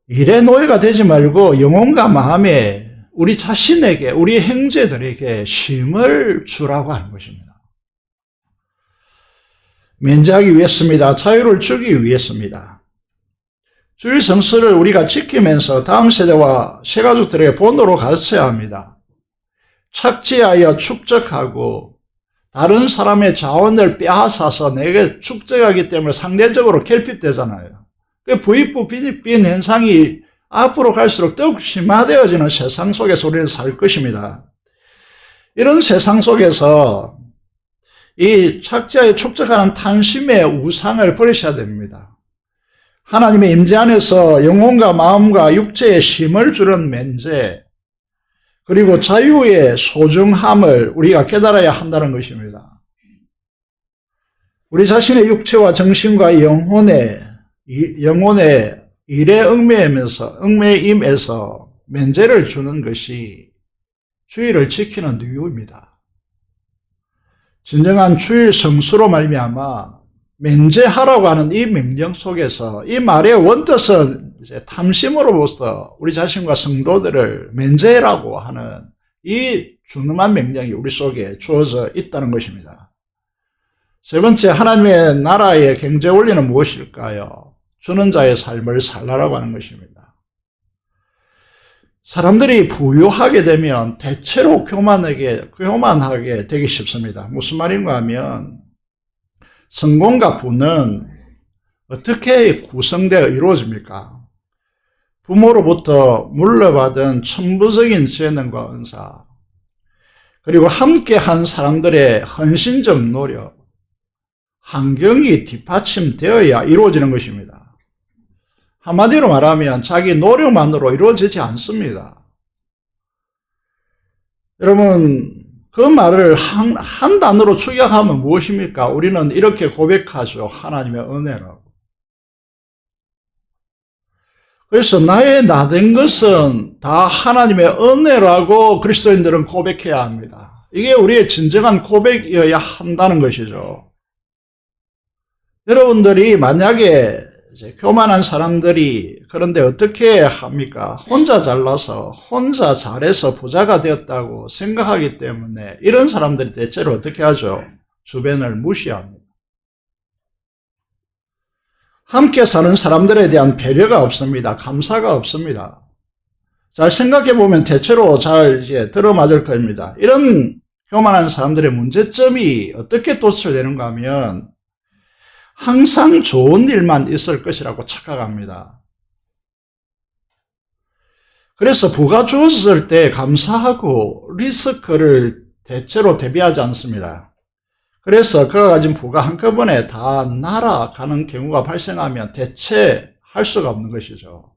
일의 노예가 되지 말고 영혼과 마음에 우리 자신에게, 우리 형제들에게 쉼을 주라고 하는 것입니다. 면제하기 위해서입니다. 자유를 주기 위해서입니다. 주일 성수를 우리가 지키면서 다음 세대와 새가족들에게 본으로 가르쳐야 합니다. 착지하여 축적하고 다른 사람의 자원을 빼앗아서 내게 축적하기 때문에 상대적으로 결핍되잖아요. 그 부익부 빈익빈 현상이 앞으로 갈수록 더욱 심화되어지는 세상 속에서 우리는 살 것입니다. 이런 세상 속에서 이 착지하여 축적하는 탐심의 우상을 버리셔야 됩니다. 하나님의 임재 안에서 영혼과 마음과 육체에 쉼을 주는 면제, 그리고 자유의 소중함을 우리가 깨달아야 한다는 것입니다. 우리 자신의 육체와 정신과 영혼의 일에 얽매임에서 면제를 주는 것이 주일을 지키는 이유입니다. 진정한 주일 성수로 말미암아 면제하라고 하는 이 명령 속에서 이 말의 원뜻은 이제 탐심으로부터 우리 자신과 성도들을 면제라고 하는 이 준엄한 명령이 우리 속에 주어져 있다는 것입니다. 세 번째, 하나님의 나라의 경제 원리는 무엇일까요? 주는 자의 삶을 살라라고 하는 것입니다. 사람들이 부유하게 되면 대체로 교만하게 되기 쉽습니다. 무슨 말인가 하면 성공과 부는 어떻게 구성되어 이루어집니까? 부모로부터 물려받은 천부적인 재능과 은사, 그리고 함께한 사람들의 헌신적 노력, 환경이 뒷받침되어야 이루어지는 것입니다. 한마디로 말하면 자기 노력만으로 이루어지지 않습니다. 여러분, 그 말을 한 단어로 축약하면 무엇입니까? 우리는 이렇게 고백하죠. 하나님의 은혜라고. 그래서 나의 나된 것은 다 하나님의 은혜라고 그리스도인들은 고백해야 합니다. 이게 우리의 진정한 고백이어야 한다는 것이죠. 여러분들이 만약에 이제 교만한 사람들이 그런데 어떻게 합니까? 혼자 잘나서 혼자 잘해서 부자가 되었다고 생각하기 때문에 이런 사람들이 대체로 어떻게 하죠? 주변을 무시합니다. 함께 사는 사람들에 대한 배려가 없습니다. 감사가 없습니다. 잘 생각해 보면 대체로 잘 이제 들어맞을 겁니다. 이런 교만한 사람들의 문제점이 어떻게 도출되는가 하면 항상 좋은 일만 있을 것이라고 착각합니다. 그래서 부가 주어졌을 때 감사하고 리스크를 대체로 대비하지 않습니다. 그래서 그가 가진 부가 한꺼번에 다 날아가는 경우가 발생하면 대체 할 수가 없는 것이죠.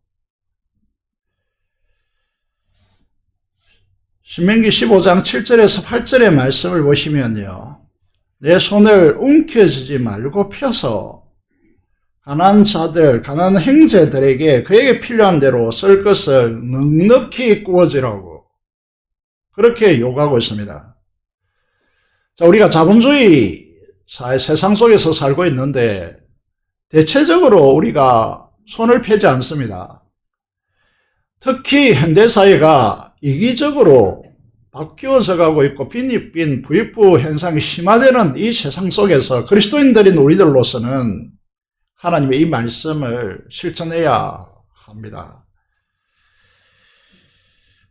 신명기 15장 7절에서 8절의 말씀을 보시면요. 내 손을 움켜쥐지 말고 펴서 가난한 자들, 가난한 형제들에게 그에게 필요한 대로 쓸 것을 넉넉히 구워지라고 그렇게 요구하고 있습니다. 자, 우리가 자본주의 세상 속에서 살고 있는데 대체적으로 우리가 손을 펴지 않습니다. 특히 현대사회가 이기적으로 바뀌어져 가고 있고 빈익빈 부익부 현상이 심화되는 이 세상 속에서 그리스도인들인 우리들로서는 하나님의 이 말씀을 실천해야 합니다.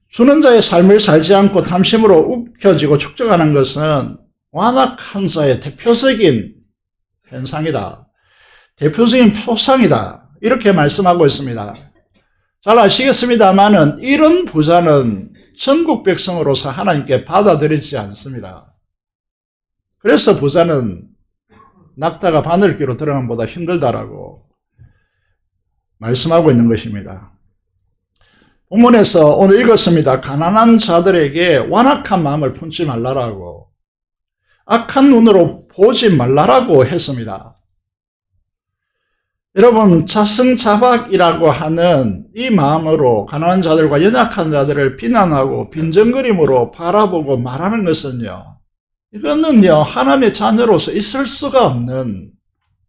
주는 자의 삶을 살지 않고 탐심으로 움켜쥐고 축적하는 것은 완악한 자의 대표적인 현상이다. 대표적인 표상이다. 이렇게 말씀하고 있습니다. 잘 아시겠습니다만은 이런 부자는 전국 백성으로서 하나님께 받아들이지 않습니다. 그래서 부자는 낙타가 바늘귀로 들어가는 것보다 힘들다라고 말씀하고 있는 것입니다. 본문에서 오늘 읽었습니다. 가난한 자들에게 완악한 마음을 품지 말라라고, 악한 눈으로 보지 말라라고 했습니다. 여러분, 자승자박이라고 하는 이 마음으로 가난한 자들과 연약한 자들을 비난하고 빈정거림으로 바라보고 말하는 것은요, 이거는요, 하나님의 자녀로서 있을 수가 없는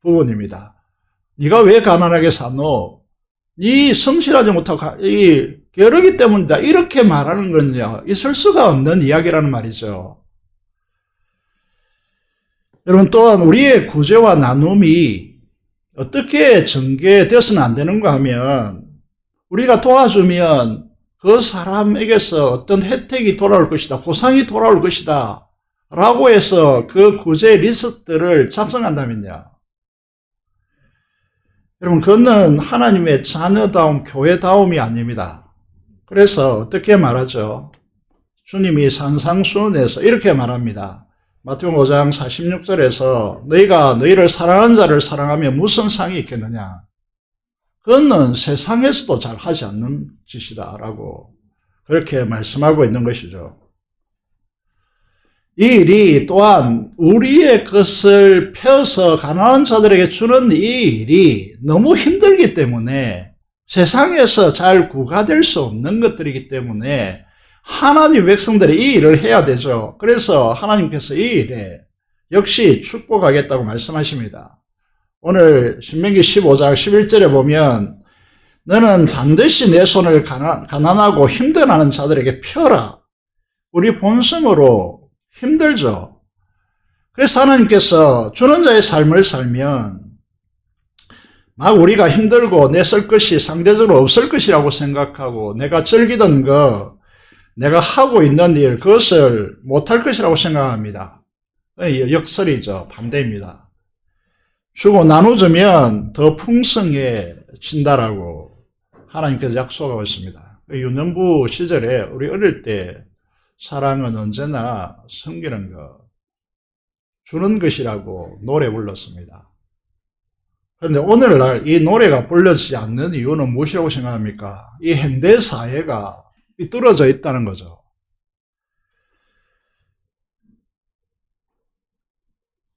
부분입니다. 네가 왜 가난하게 사노? 네 성실하지 못하고 이 게으르기 때문이다. 이렇게 말하는 건요, 있을 수가 없는 이야기라는 말이죠. 여러분, 또한 우리의 구제와 나눔이 어떻게 전개되어서는 안 되는가 하면, 우리가 도와주면 그 사람에게서 어떤 혜택이 돌아올 것이다, 보상이 돌아올 것이다 라고 해서 그 구제 리스트를 작성한다면요, 여러분, 그거는 하나님의 자녀다움, 교회다움이 아닙니다. 그래서 어떻게 말하죠? 주님이 산상수훈에서 이렇게 말합니다. 마태복음 5장 46절에서 너희가 너희를 사랑하는 자를 사랑하면 무슨 상이 있겠느냐? 그거는 세상에서도 잘 하지 않는 짓이다 라고 그렇게 말씀하고 있는 것이죠. 이 일이 또한 우리의 것을 펴서 가난한 자들에게 주는 이 일이 너무 힘들기 때문에 세상에서 잘 구가될 수 없는 것들이기 때문에 하나님 백성들이 이 일을 해야 되죠. 그래서 하나님께서 이 일에 역시 축복하겠다고 말씀하십니다. 오늘 신명기 15장 11절에 보면 너는 반드시 내 손을 가난하고 힘들어하는 자들에게 펴라. 우리 본성으로 힘들죠. 그래서 하나님께서 주는 자의 삶을 살면 막 우리가 힘들고 내 쓸 것이 상대적으로 없을 것이라고 생각하고 내가 즐기던 거, 내가 하고 있는 일, 그것을 못할 것이라고 생각합니다. 역설이죠. 반대입니다. 주고 나눠주면 더 풍성해진다라고 하나님께서 약속하고 있습니다. 유년부 시절에 우리 어릴 때 사랑은 언제나 섬기는 것, 주는 것이라고 노래 불렀습니다. 그런데 오늘날 이 노래가 불려지지 않는 이유는 무엇이라고 생각합니까? 이 현대 사회가 삐뚤어져 있다는 거죠.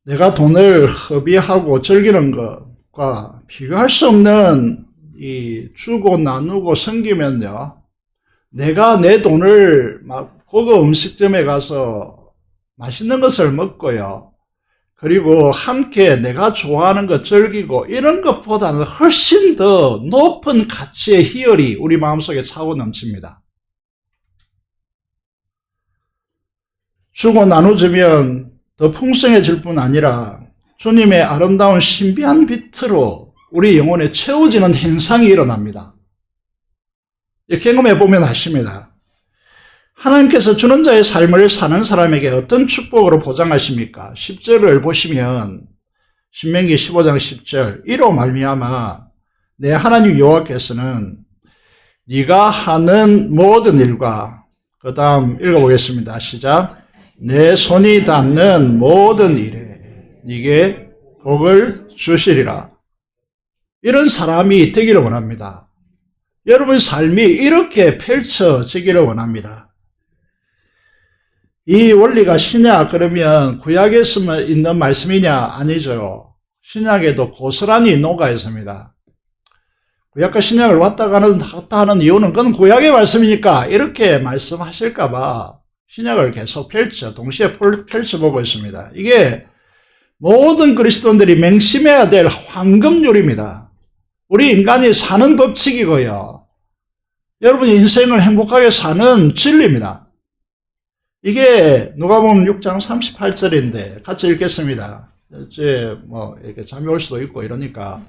내가 돈을 허비하고 즐기는 것과 비교할 수 없는 이 주고 나누고 섬기면요, 내가 내 돈을 막 고급 음식점에 가서 맛있는 것을 먹고요, 그리고 함께 내가 좋아하는 것 즐기고 이런 것보다는 훨씬 더 높은 가치의 희열이 우리 마음속에 차고 넘칩니다. 주고 나눠주면 더 풍성해질 뿐 아니라 주님의 아름다운 신비한 빛으로 우리 영혼에 채워지는 현상이 일어납니다. 경험해 보면 아십니다. 하나님께서 주는 자의 삶을 사는 사람에게 어떤 축복으로 보장하십니까? 10절을 보시면 신명기 15장 10절, 이로 말미암아 내 하나님 여호와께서는 네가 하는 모든 일과, 그 다음 읽어보겠습니다. 시작. 내 손이 닿는 모든 일에 네게 복을 주시리라. 이런 사람이 되기를 원합니다. 여러분의 삶이 이렇게 펼쳐지기를 원합니다. 이 원리가 신약 그러면 구약에서 있는 말씀이냐? 아니죠. 신약에도 고스란히 녹아 있습니다. 구약과 신약을 왔다 갔다 하는 이유는 그건 구약의 말씀이니까 이렇게 말씀하실까봐 신약을 계속 동시에 펼쳐보고 있습니다. 이게 모든 그리스도인들이 맹심해야 될 황금률입니다. 우리 인간이 사는 법칙이고요. 여러분이 인생을 행복하게 사는 진리입니다. 이게 누가복음 6장 38절인데 같이 읽겠습니다. 이제 이렇게 잠이 올 수도 있고 이러니까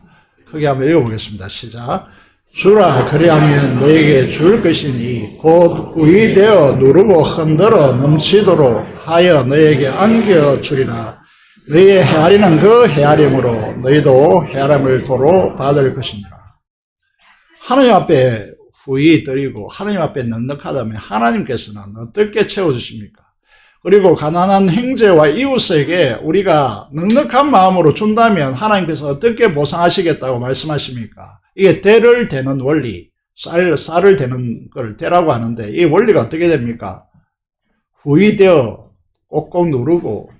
크게 한번 읽어보겠습니다. 시작. 주라 그리하면 너에게 줄 것이니 곧 우위되어 누르고 흔들어 넘치도록 하여 너에게 안겨주리라. 너희의 헤아리는 그 헤아림으로 너희도 헤아림을 도로 받을 것이니라. 하나님 앞에 후히 드리고 하나님 앞에 넉넉하다면 하나님께서는 어떻게 채워주십니까? 그리고 가난한 형제와 이웃에게 우리가 넉넉한 마음으로 준다면 하나님께서 어떻게 보상하시겠다고 말씀하십니까? 이게 대를 대는 원리, 쌀을 대는 걸 대라고 하는데 이 원리가 어떻게 됩니까? 후히 되어 꼭꼭 누르고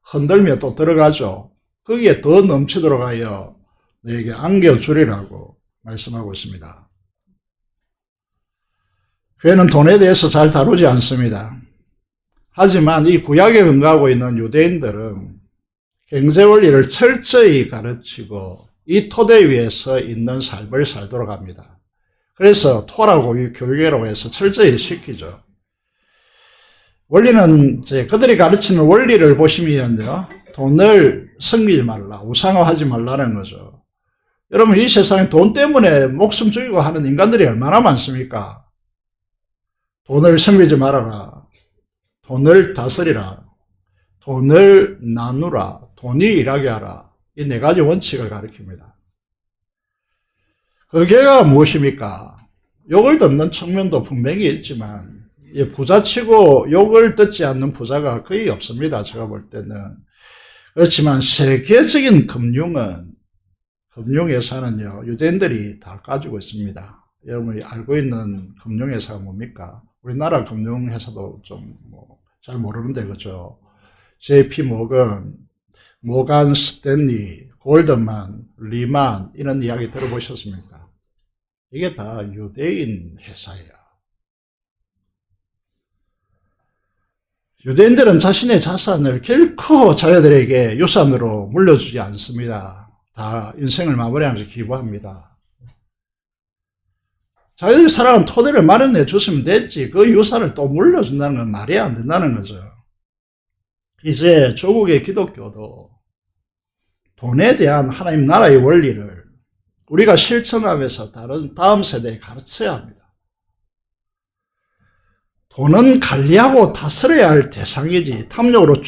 흔들며 또 들어가죠. 거기에 더 넘치도록 하여 너에게 안겨주리라고 말씀하고 있습니다. 교회는 돈에 대해서 잘 다루지 않습니다. 하지만 이 구약에 근거하고 있는 유대인들은 경제 원리를 철저히 가르치고 이 토대 위에서 있는 삶을 살도록 합니다. 그래서 토라고 교육이라고 해서 철저히 시키죠. 원리는 그들이 가르치는 원리를 보시면요, 돈을 섬기지 말라, 우상화하지 말라는 거죠. 여러분, 이 세상에 돈 때문에 목숨 죽이고 하는 인간들이 얼마나 많습니까? 돈을 섬기지 말아라, 돈을 다스리라, 돈을 나누라, 돈이 일하게 하라. 이 네 가지 원칙을 가르칩니다. 그 결과가 무엇입니까? 욕을 듣는 측면도 분명히 있지만 부자치고 욕을 듣지 않는 부자가 거의 없습니다. 제가 볼 때는. 그렇지만 세계적인 금융회사는요, 유대인들이 다 가지고 있습니다. 여러분이 알고 있는 금융회사가 뭡니까? 우리나라 금융회사도 좀 잘 모르는데, 그죠? JP 모간 스탠리, 골드만, 리만, 이런 이야기 들어보셨습니까? 이게 다 유대인 회사예요. 유대인들은 자신의 자산을 결코 자녀들에게 유산으로 물려주지 않습니다. 다 인생을 마무리하면서 기부합니다. 자기들이 살아가는 토대를 마련해 줬으면 됐지, 그 유산을 또 물려준다는 건 말이 안 된다는 거죠. 이제 조국의 기독교도 돈에 대한 하나님 나라의 원리를 우리가 실천하면서 다음 세대에 가르쳐야 합니다. 돈은 관리하고 다스려야 할 대상이지 탐욕으로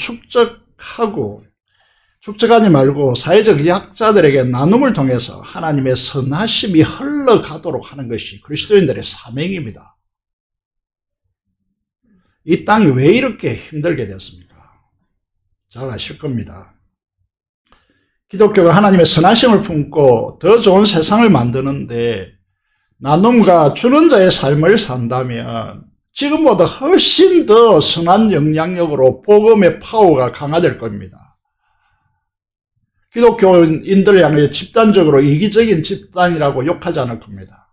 축적하지 말고 사회적 약자들에게 나눔을 통해서 하나님의 선하심이 흘러가도록 하는 것이 그리스도인들의 사명입니다. 이 땅이 왜 이렇게 힘들게 됐습니까? 잘 아실 겁니다. 기독교가 하나님의 선하심을 품고 더 좋은 세상을 만드는데 나눔과 주는 자의 삶을 산다면 지금보다 훨씬 더 선한 영향력으로 복음의 파워가 강화될 겁니다. 기독교인들을 향해 집단적으로 이기적인 집단이라고 욕하지 않을 겁니다.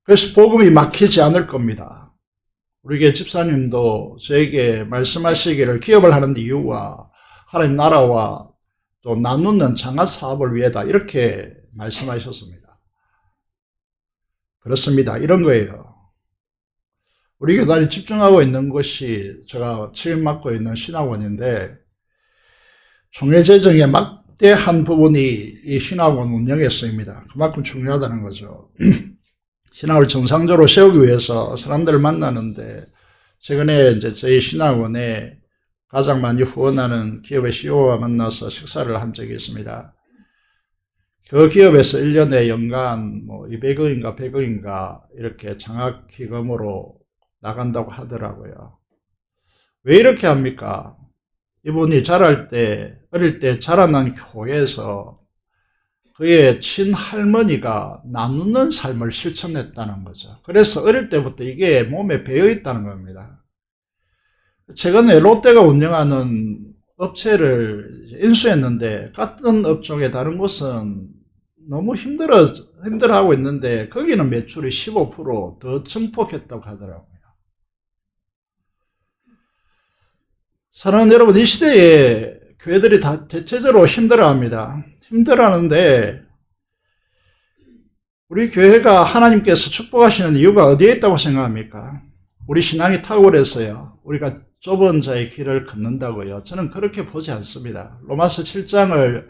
그래서 복음이 막히지 않을 겁니다. 우리 교회 집사님도 저에게 말씀하시기를 기업을 하는 이유와 하나님 나라와 또 나누는 장학 사업을 위해다, 이렇게 말씀하셨습니다. 그렇습니다. 이런 거예요. 우리 교단이 집중하고 있는 것이 제가 책임 맡고 있는 신학원인데 총회재정의 막대한 부분이 이 신학원 운영에 쓰입니다. 그만큼 중요하다는 거죠. 신학을 정상적으로 세우기 위해서 사람들을 만나는데 최근에 이제 저희 신학원에 가장 많이 후원하는 기업의 CEO와 만나서 식사를 한 적이 있습니다. 그 기업에서 1년에 연간 200억인가 100억인가 이렇게 장학기금으로 나간다고 하더라고요. 왜 이렇게 합니까? 이분이 어릴 때 자라난 교회에서 그의 친할머니가 나누는 삶을 실천했다는 거죠. 그래서 어릴 때부터 이게 몸에 배어 있다는 겁니다. 최근에 롯데가 운영하는 업체를 인수했는데 같은 업종의 다른 곳은 너무 힘들어하고 있는데 거기는 매출이 15% 더 증폭했다고 하더라고요. 사랑하는 여러분, 이 시대에 교회들이 다 대체적으로 힘들어합니다. 힘들어하는데 우리 교회가 하나님께서 축복하시는 이유가 어디에 있다고 생각합니까? 우리 신앙이 탁월해서요, 우리가 좁은 자의 길을 걷는다고요? 저는 그렇게 보지 않습니다. 로마서 7장을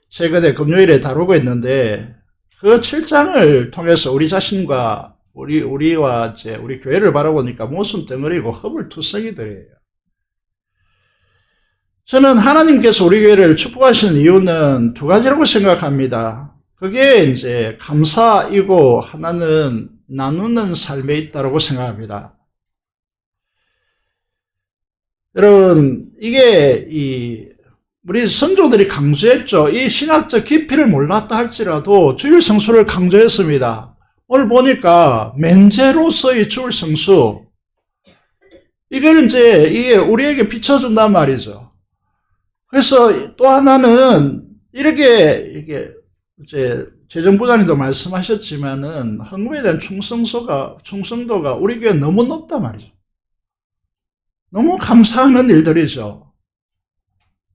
최근에 금요일에 다루고 있는데 그 7장을 통해서 우리 자신과 우리와 우리 교회를 바라보니까 모순 덩어리고 허물투성이들이에요. 저는 하나님께서 우리 교회를 축복하시는 이유는 두 가지라고 생각합니다. 그게 이제 감사이고 하나는 나누는 삶에 있다고 생각합니다. 여러분, 이게 우리 선조들이 강조했죠. 이 신학적 깊이를 몰랐다 할지라도 주일 성수를 강조했습니다. 오늘 보니까 멘제로서의 주일 성수, 이걸 이게 우리에게 비춰준단 말이죠. 그래서 또 하나는 이게 이제 재정부장님도 말씀하셨지만은 헌금에 대한 충성도가 우리 교회 너무 높단 말이죠. 너무 감사하는 일들이죠.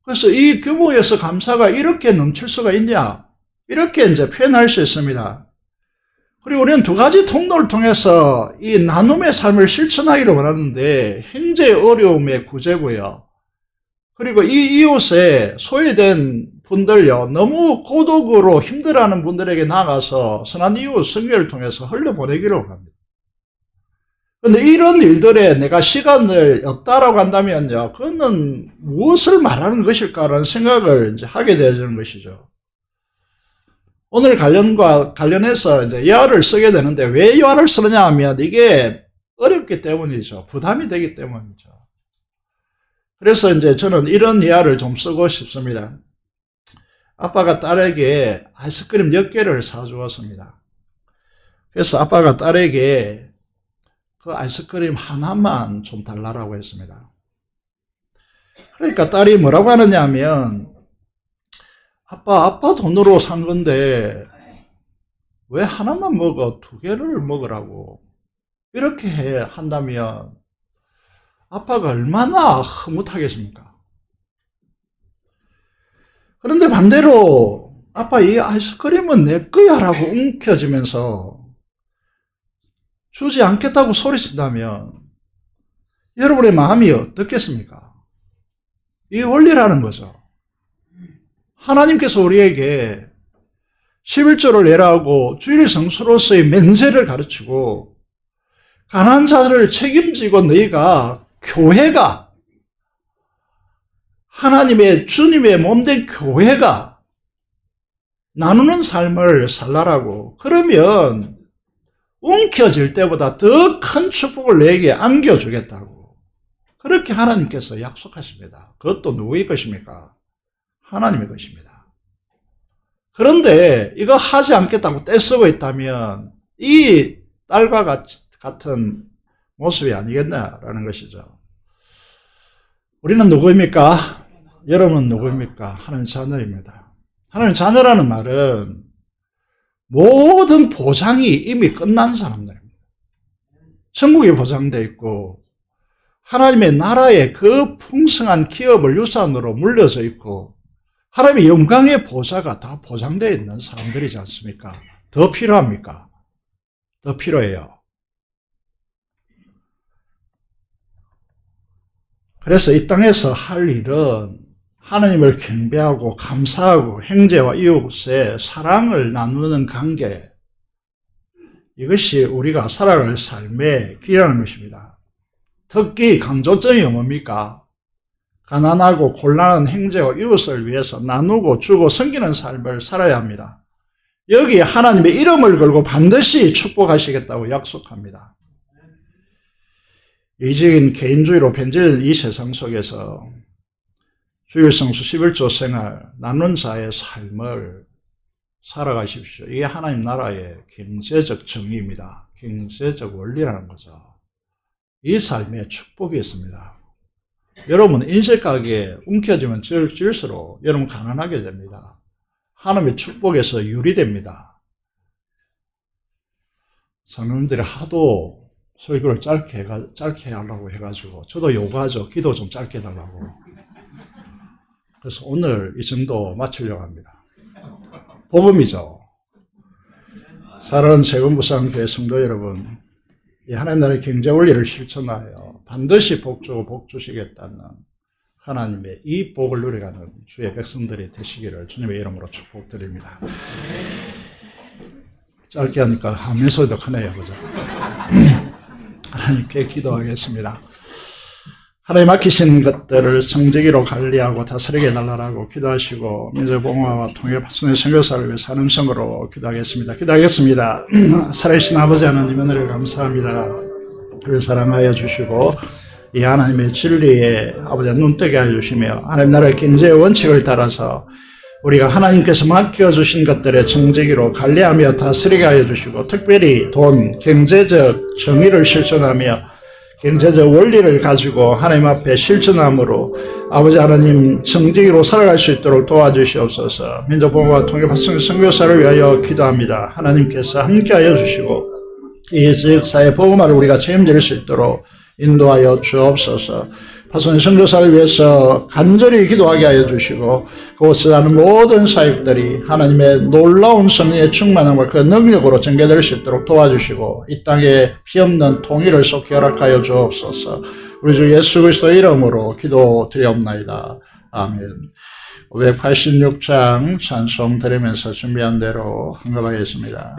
그래서 이 규모에서 감사가 이렇게 넘칠 수가 있냐, 이렇게 이제 표현할 수 있습니다. 그리고 우리는 두 가지 통로를 통해서 이 나눔의 삶을 실천하기를 원하는데, 형제의 어려움의 구제고요, 그리고 이 이웃에 소외된 분들요, 너무 고독으로 힘들어하는 분들에게 나가서 선한 이웃 선교를 통해서 흘려보내기를 원합니다. 그런데 이런 일들에 내가 시간을 없다라고 한다면요, 그거는 무엇을 말하는 것일까라는 생각을 이제 하게 되어지는 것이죠. 오늘 관련해서 이제 예화를 쓰게 되는데, 왜 예화를 쓰느냐 하면 이게 어렵기 때문이죠. 부담이 되기 때문이죠. 그래서 이제 저는 이런 예화를 좀 쓰고 싶습니다. 아빠가 딸에게 아이스크림 몇 개를 사주었습니다. 그래서 아빠가 딸에게 그 아이스크림 하나만 좀 달라고 했습니다. 그러니까 딸이 뭐라고 하느냐 하면, 아빠 돈으로 산 건데 왜 하나만 먹어? 2개를 먹으라고. 이렇게 한다면 아빠가 얼마나 흐뭇하겠습니까? 그런데 반대로 아빠 이 아이스크림은 내 거야 라고 움켜쥐면서 주지 않겠다고 소리친다면 여러분의 마음이 어떻겠습니까? 이게 원리라는 거죠. 하나님께서 우리에게 11조를 내라고 주일 성수로서의 멘제를 가르치고, 가난한 자를 책임지고 너희가 교회가, 하나님의 주님의 몸된 교회가 나누는 삶을 살라라고, 그러면 움켜질 때보다 더 큰 축복을 내게 안겨주겠다고, 그렇게 하나님께서 약속하십니다. 그것도 누구의 것입니까? 하나님의 것입니다. 그런데 이거 하지 않겠다고 떼쓰고 있다면 이 딸과 같은 모습이 아니겠냐라는 것이죠. 우리는 누구입니까? 여러분은 누구입니까? 하나님 자녀입니다. 하나님 자녀라는 말은 모든 보장이 이미 끝난 사람들입니다. 천국이 보장되어 있고 하나님의 나라의 그 풍성한 기업을 유산으로 물려져 있고 하나님의 영광의 보좌가 다 보장되어 있는 사람들이지 않습니까? 더 필요합니까? 더 필요해요. 그래서 이 땅에서 할 일은 하나님을 경배하고 감사하고 형제와 이웃의 사랑을 나누는 관계, 이것이 우리가 살아갈 삶의 길이라는 것입니다. 특히 강조점이 뭡니까? 가난하고 곤란한 형제와 이웃을 위해서 나누고 주고 섬기는 삶을 살아야 합니다. 여기에 하나님의 이름을 걸고 반드시 축복하시겠다고 약속합니다. 이적인 개인주의로 변질된 이 세상 속에서 주일성수 11조 생활, 나눈 자의 삶을 살아가십시오. 이게 하나님 나라의 경제적 정의입니다. 경제적 원리라는 거죠. 이 삶에 축복이 있습니다. 여러분 인쇄 가게에 움켜쥐면 질수록 여러분 가난하게 됩니다. 하나님의 축복에서 유리됩니다. 성도님들이 하도 설교를 짧게 하려고 해가지고 저도 요구하죠. 기도 좀 짧게 해달라고. 그래서 오늘 이 정도 마치려고 합니다. 복음이죠. 사랑하는 세금부상교회 성도 여러분, 이 하나님 나라의 경제 원리를 실천하여 반드시 복 주고 복 주시겠다는 하나님의 이 복을 누려가는 주의 백성들이 되시기를 주님의 이름으로 축복드립니다. 짧게 하니까 하면서도 크네요. 그죠? 하나님께 기도하겠습니다. 하나님 맡기신 것들을 성지기로 관리하고 다스리게 해달라고 기도하시고 민족봉화와 통일 파손의 선교사를 위해 사능성으로 기도하겠습니다. 기도하겠습니다. 살아계신 아버지 하나님 은혜를 감사합니다. 그를 사랑하여 주시고 이 하나님의 진리에 아버지 눈뜨게 하여 주시며 하나님 나라의 경제의 원칙을 따라서 우리가 하나님께서 맡겨주신 것들의 정직으로 관리하며 다스리게 하여 주시고 특별히 돈, 경제적 정의를 실천하며 경제적 원리를 가지고 하나님 앞에 실천함으로 아버지 하나님 정직으로 살아갈 수 있도록 도와주시옵소서. 민족봉화와 통일 파손의 선교사를 위하여 기도합니다. 하나님께서 함께하여 주시고 이 지역사회 복음화를 우리가 책임질 수 있도록 인도하여 주옵소서. 파손의 선교사를 위해서 간절히 기도하게 하여 주시고 그곳에 사는 모든 사역들이 하나님의 놀라운 성령의 충만함과 그 능력으로 전개될 수 있도록 도와주시고 이 땅에 피없는 통일을 속히 허락하여 주옵소서. 우리 주 예수 그리스도 이름으로 기도드리옵나이다. 아멘. 586장 찬송 드리면서 준비한 대로 헌금하겠습니다.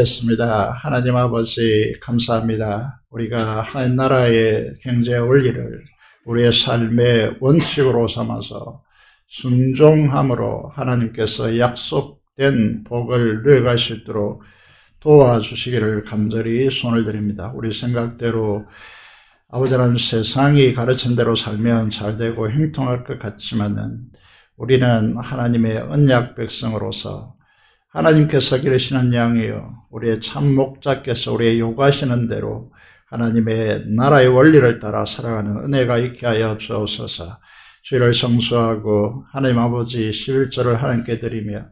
기도드리겠습니다. 하나님 아버지 감사합니다. 우리가 하나님 나라의 경제 원리를 우리의 삶의 원칙으로 삼아서 순종함으로 하나님께서 약속된 복을 누려갈 수 있도록 도와주시기를 간절히 손을 드립니다. 우리 생각대로 아버지 하나님 세상이 가르친 대로 살면 잘되고 형통할 것 같지만은 우리는 하나님의 언약 백성으로서 하나님께서 기르시는 양이요 우리의 참 목자께서 우리의 요구하시는 대로 하나님의 나라의 원리를 따라 살아가는 은혜가 있게 하여 주옵소서. 주의를 성수하고 하나님 아버지 11절을 하나님께 드리며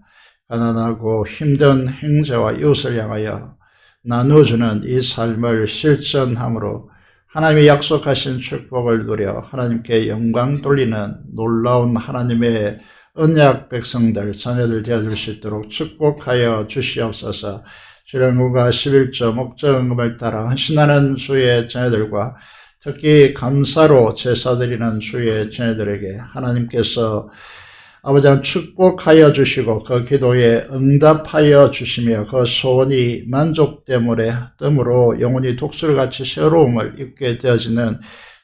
가난하고 힘든 형제와 이웃을 향하여 나누어주는 이 삶을 실천함으로 하나님이 약속하신 축복을 누려 하나님께 영광 돌리는 놀라운 하나님의 언약 백성들, 자녀들 되어줄 수 있도록 축복하여 주시옵소서. 주령구가 11조 목적응금을 따라 헌신하는 주의 자녀들과 특히 감사로 제사드리는 주의 자녀들에게 하나님께서 아버지는 축복하여 주시고 그 기도에 응답하여 주시며 그 소원이 만족됨으로 영혼이 독수리같이 새로움을 입게 되어지는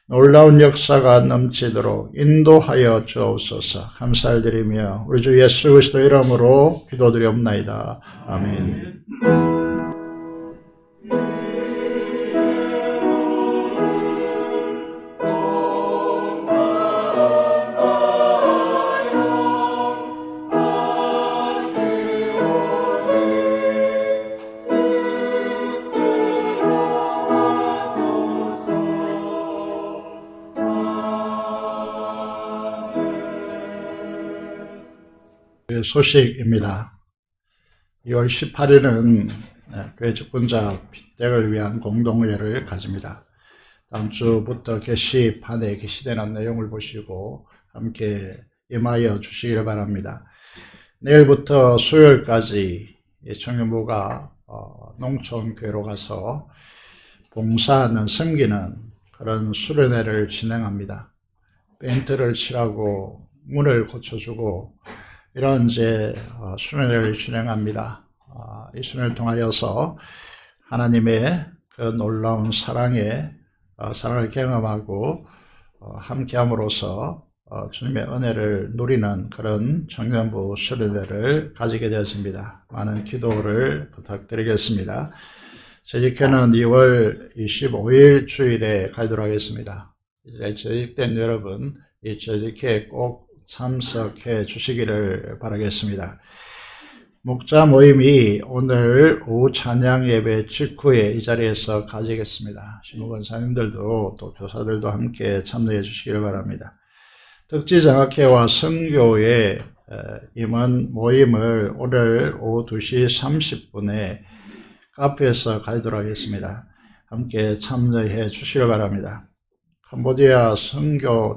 놀라운 역사가 넘치도록 인도하여 주옵소서. 감사를 드리며 우리 주 예수 그리스도 이름으로 기도드리옵나이다. 아멘. 소식입니다. 2월 18일은 교회 직분자 핏대를 위한 공동회를 가집니다. 다음 주부터 게시판에 게시되는 내용을 보시고 함께 임하여 주시기를 바랍니다. 내일부터 수요일까지 청년부가 농촌교회로 가서 봉사하는 섬기는 그런 수련회를 진행합니다. 페인트를 칠하고 문을 고쳐주고 이런 수련회를 진행합니다. 이 수련회를 통하여서 하나님의 그 놀라운 사랑을 경험하고 함께함으로써 주님의 은혜를 누리는 그런 청년부 수련회를 가지게 되었습니다. 많은 기도를 부탁드리겠습니다. 재직회는 2월 25일 주일에 가도록 하겠습니다. 이제 재직된 여러분, 이 재직회에 꼭 참석해 주시기를 바라겠습니다. 목자 모임이 오늘 오후 찬양 예배 직후에 이 자리에서 가지겠습니다. 신부권사님들도 또 교사들도 함께 참여해 주시기를 바랍니다. 덕지장학회와 선교회 임원 모임을 오늘 오후 2시 30분에 카페에서 가지도록 하겠습니다. 함께 참여해 주시길 바랍니다. 캄보디아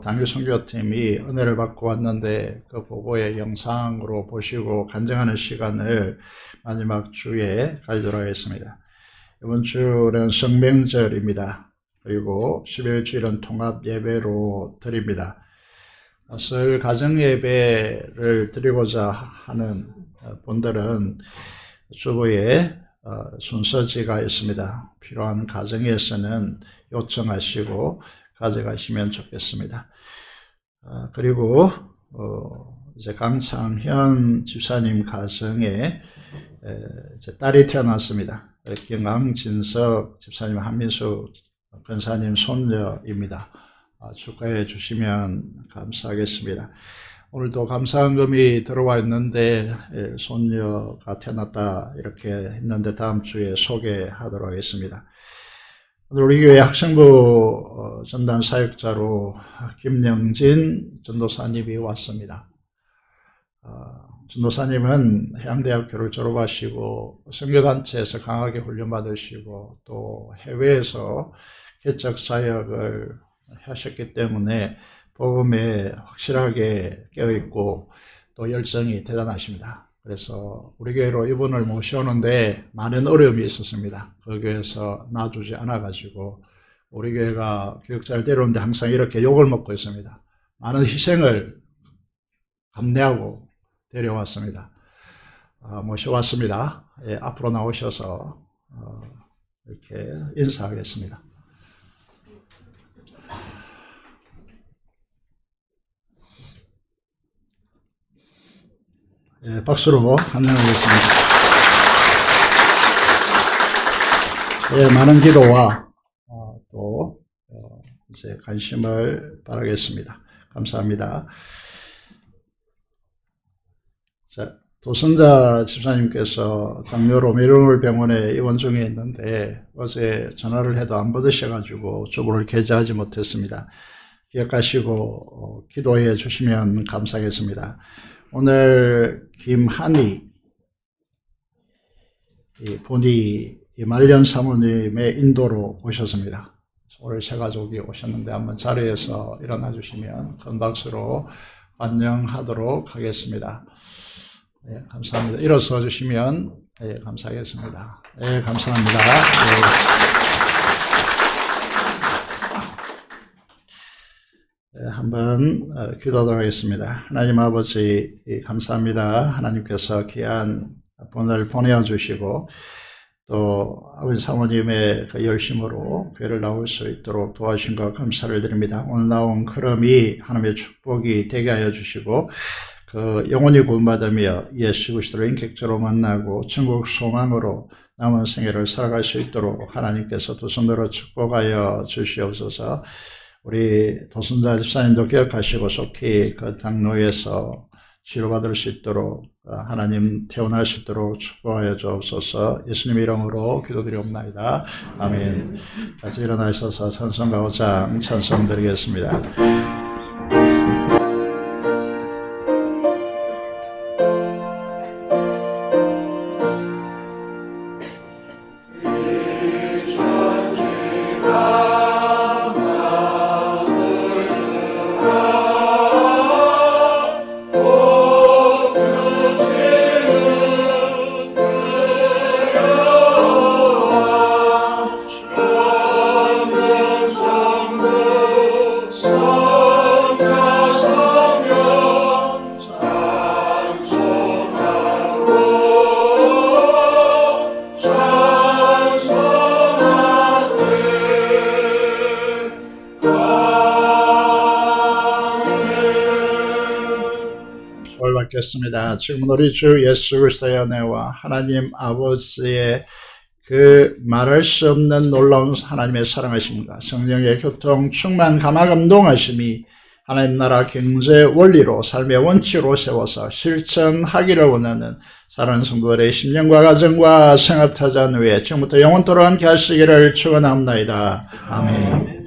당일 선교팀이 은혜를 받고 왔는데 그 보고의 영상으로 보시고 간증하는 시간을 마지막 주에 가지도록 하겠습니다. 이번 주는 성명절입니다. 그리고 11주일은 통합 예배로 드립니다. 설 가정 예배를 드리고자 하는 분들은 주보에 순서지가 있습니다. 필요한 가정에서는 요청하시고 가져가시면 좋겠습니다. 그리고 이제 강창현 집사님 가정에 이제 딸이 태어났습니다. 김강진석 집사님, 한민수 권사님 손녀입니다. 축하해 주시면 감사하겠습니다. 오늘도 감사헌금이 들어와 있는데 손녀가 태어났다 이렇게 했는데 다음 주에 소개하도록 하겠습니다. 오늘 우리 교회 학생부 전단 사역자로 김영진 전도사님이 왔습니다. 전도사님은 해양대학교를 졸업하시고 선교단체에서 강하게 훈련받으시고 또 해외에서 개척 사역을 하셨기 때문에 복음에 확실하게 깨어있고 또 열정이 대단하십니다. 그래서 우리 교회로 이분을 모셔오는데 많은 어려움이 있었습니다. 그 교회에서 놔주지 않아가지고 우리 교회가 교육자를 데려오는데 항상 이렇게 욕을 먹고 있습니다. 많은 희생을 감내하고 데려왔습니다. 모셔왔습니다. 예, 앞으로 나오셔서 이렇게 인사하겠습니다. 예, 박수로 환영하겠습니다. 예, 많은 기도와 또 이제 관심을 바라겠습니다. 감사합니다. 자, 도선자 집사님께서 당뇨 로미르물 병원에 입원 중에 있는데 어제 전화를 해도 안 받으셔가지고 주보를 게재하지 못했습니다. 기억하시고 기도해 주시면 감사하겠습니다. 오늘 김한희 본이 말년 사모님의 인도로 오셨습니다. 오늘 새 가족이 오셨는데 한번 자리에서 일어나 주시면 큰 박수로 환영하도록 하겠습니다. 예, 감사합니다. 일어서 주시면 예, 감사하겠습니다. 예, 감사합니다. 예, 한번 기도하도록 하겠습니다. 하나님 아버지 감사합니다. 하나님께서 귀한 본을 보내주시고 또 아버지 사모님의 그 열심으로 교회를 나올 수 있도록 도와주신 것 감사를 드립니다. 오늘 나온 걸음이 하나님의 축복이 되게 하여 주시고 그 영혼이 구원받으며 예수 그리스도를 인격적으로 만나고 천국 소망으로 남은 생애를 살아갈 수 있도록 하나님께서 두 손으로 축복하여 주시옵소서. 우리 도순자 집사님도 기억하시고 속히 그 당뇨에서 치료받을 수 있도록 하나님 태어날 수 있도록 축복하여 주옵소서. 예수님 이름으로 기도드리옵나이다. 아멘. 다시 일어나셔서 찬송가 5장 찬송 드리겠습니다. 받겠습니다. 지금 우리 주 예수 그리스도의 은혜와 하나님 아버지의 그 말할 수 없는 놀라운 하나님의 사랑하심과 성령의 교통 충만 감화 감동하심이 하나님 나라 경제 원리로 삶의 원칙으로 세워서 실천하기를 원하는 사랑하는 성도들의 심령과 가정과 생업타전 위에 지금부터 영원토록 함께 하시기를 축원합니다. 아멘.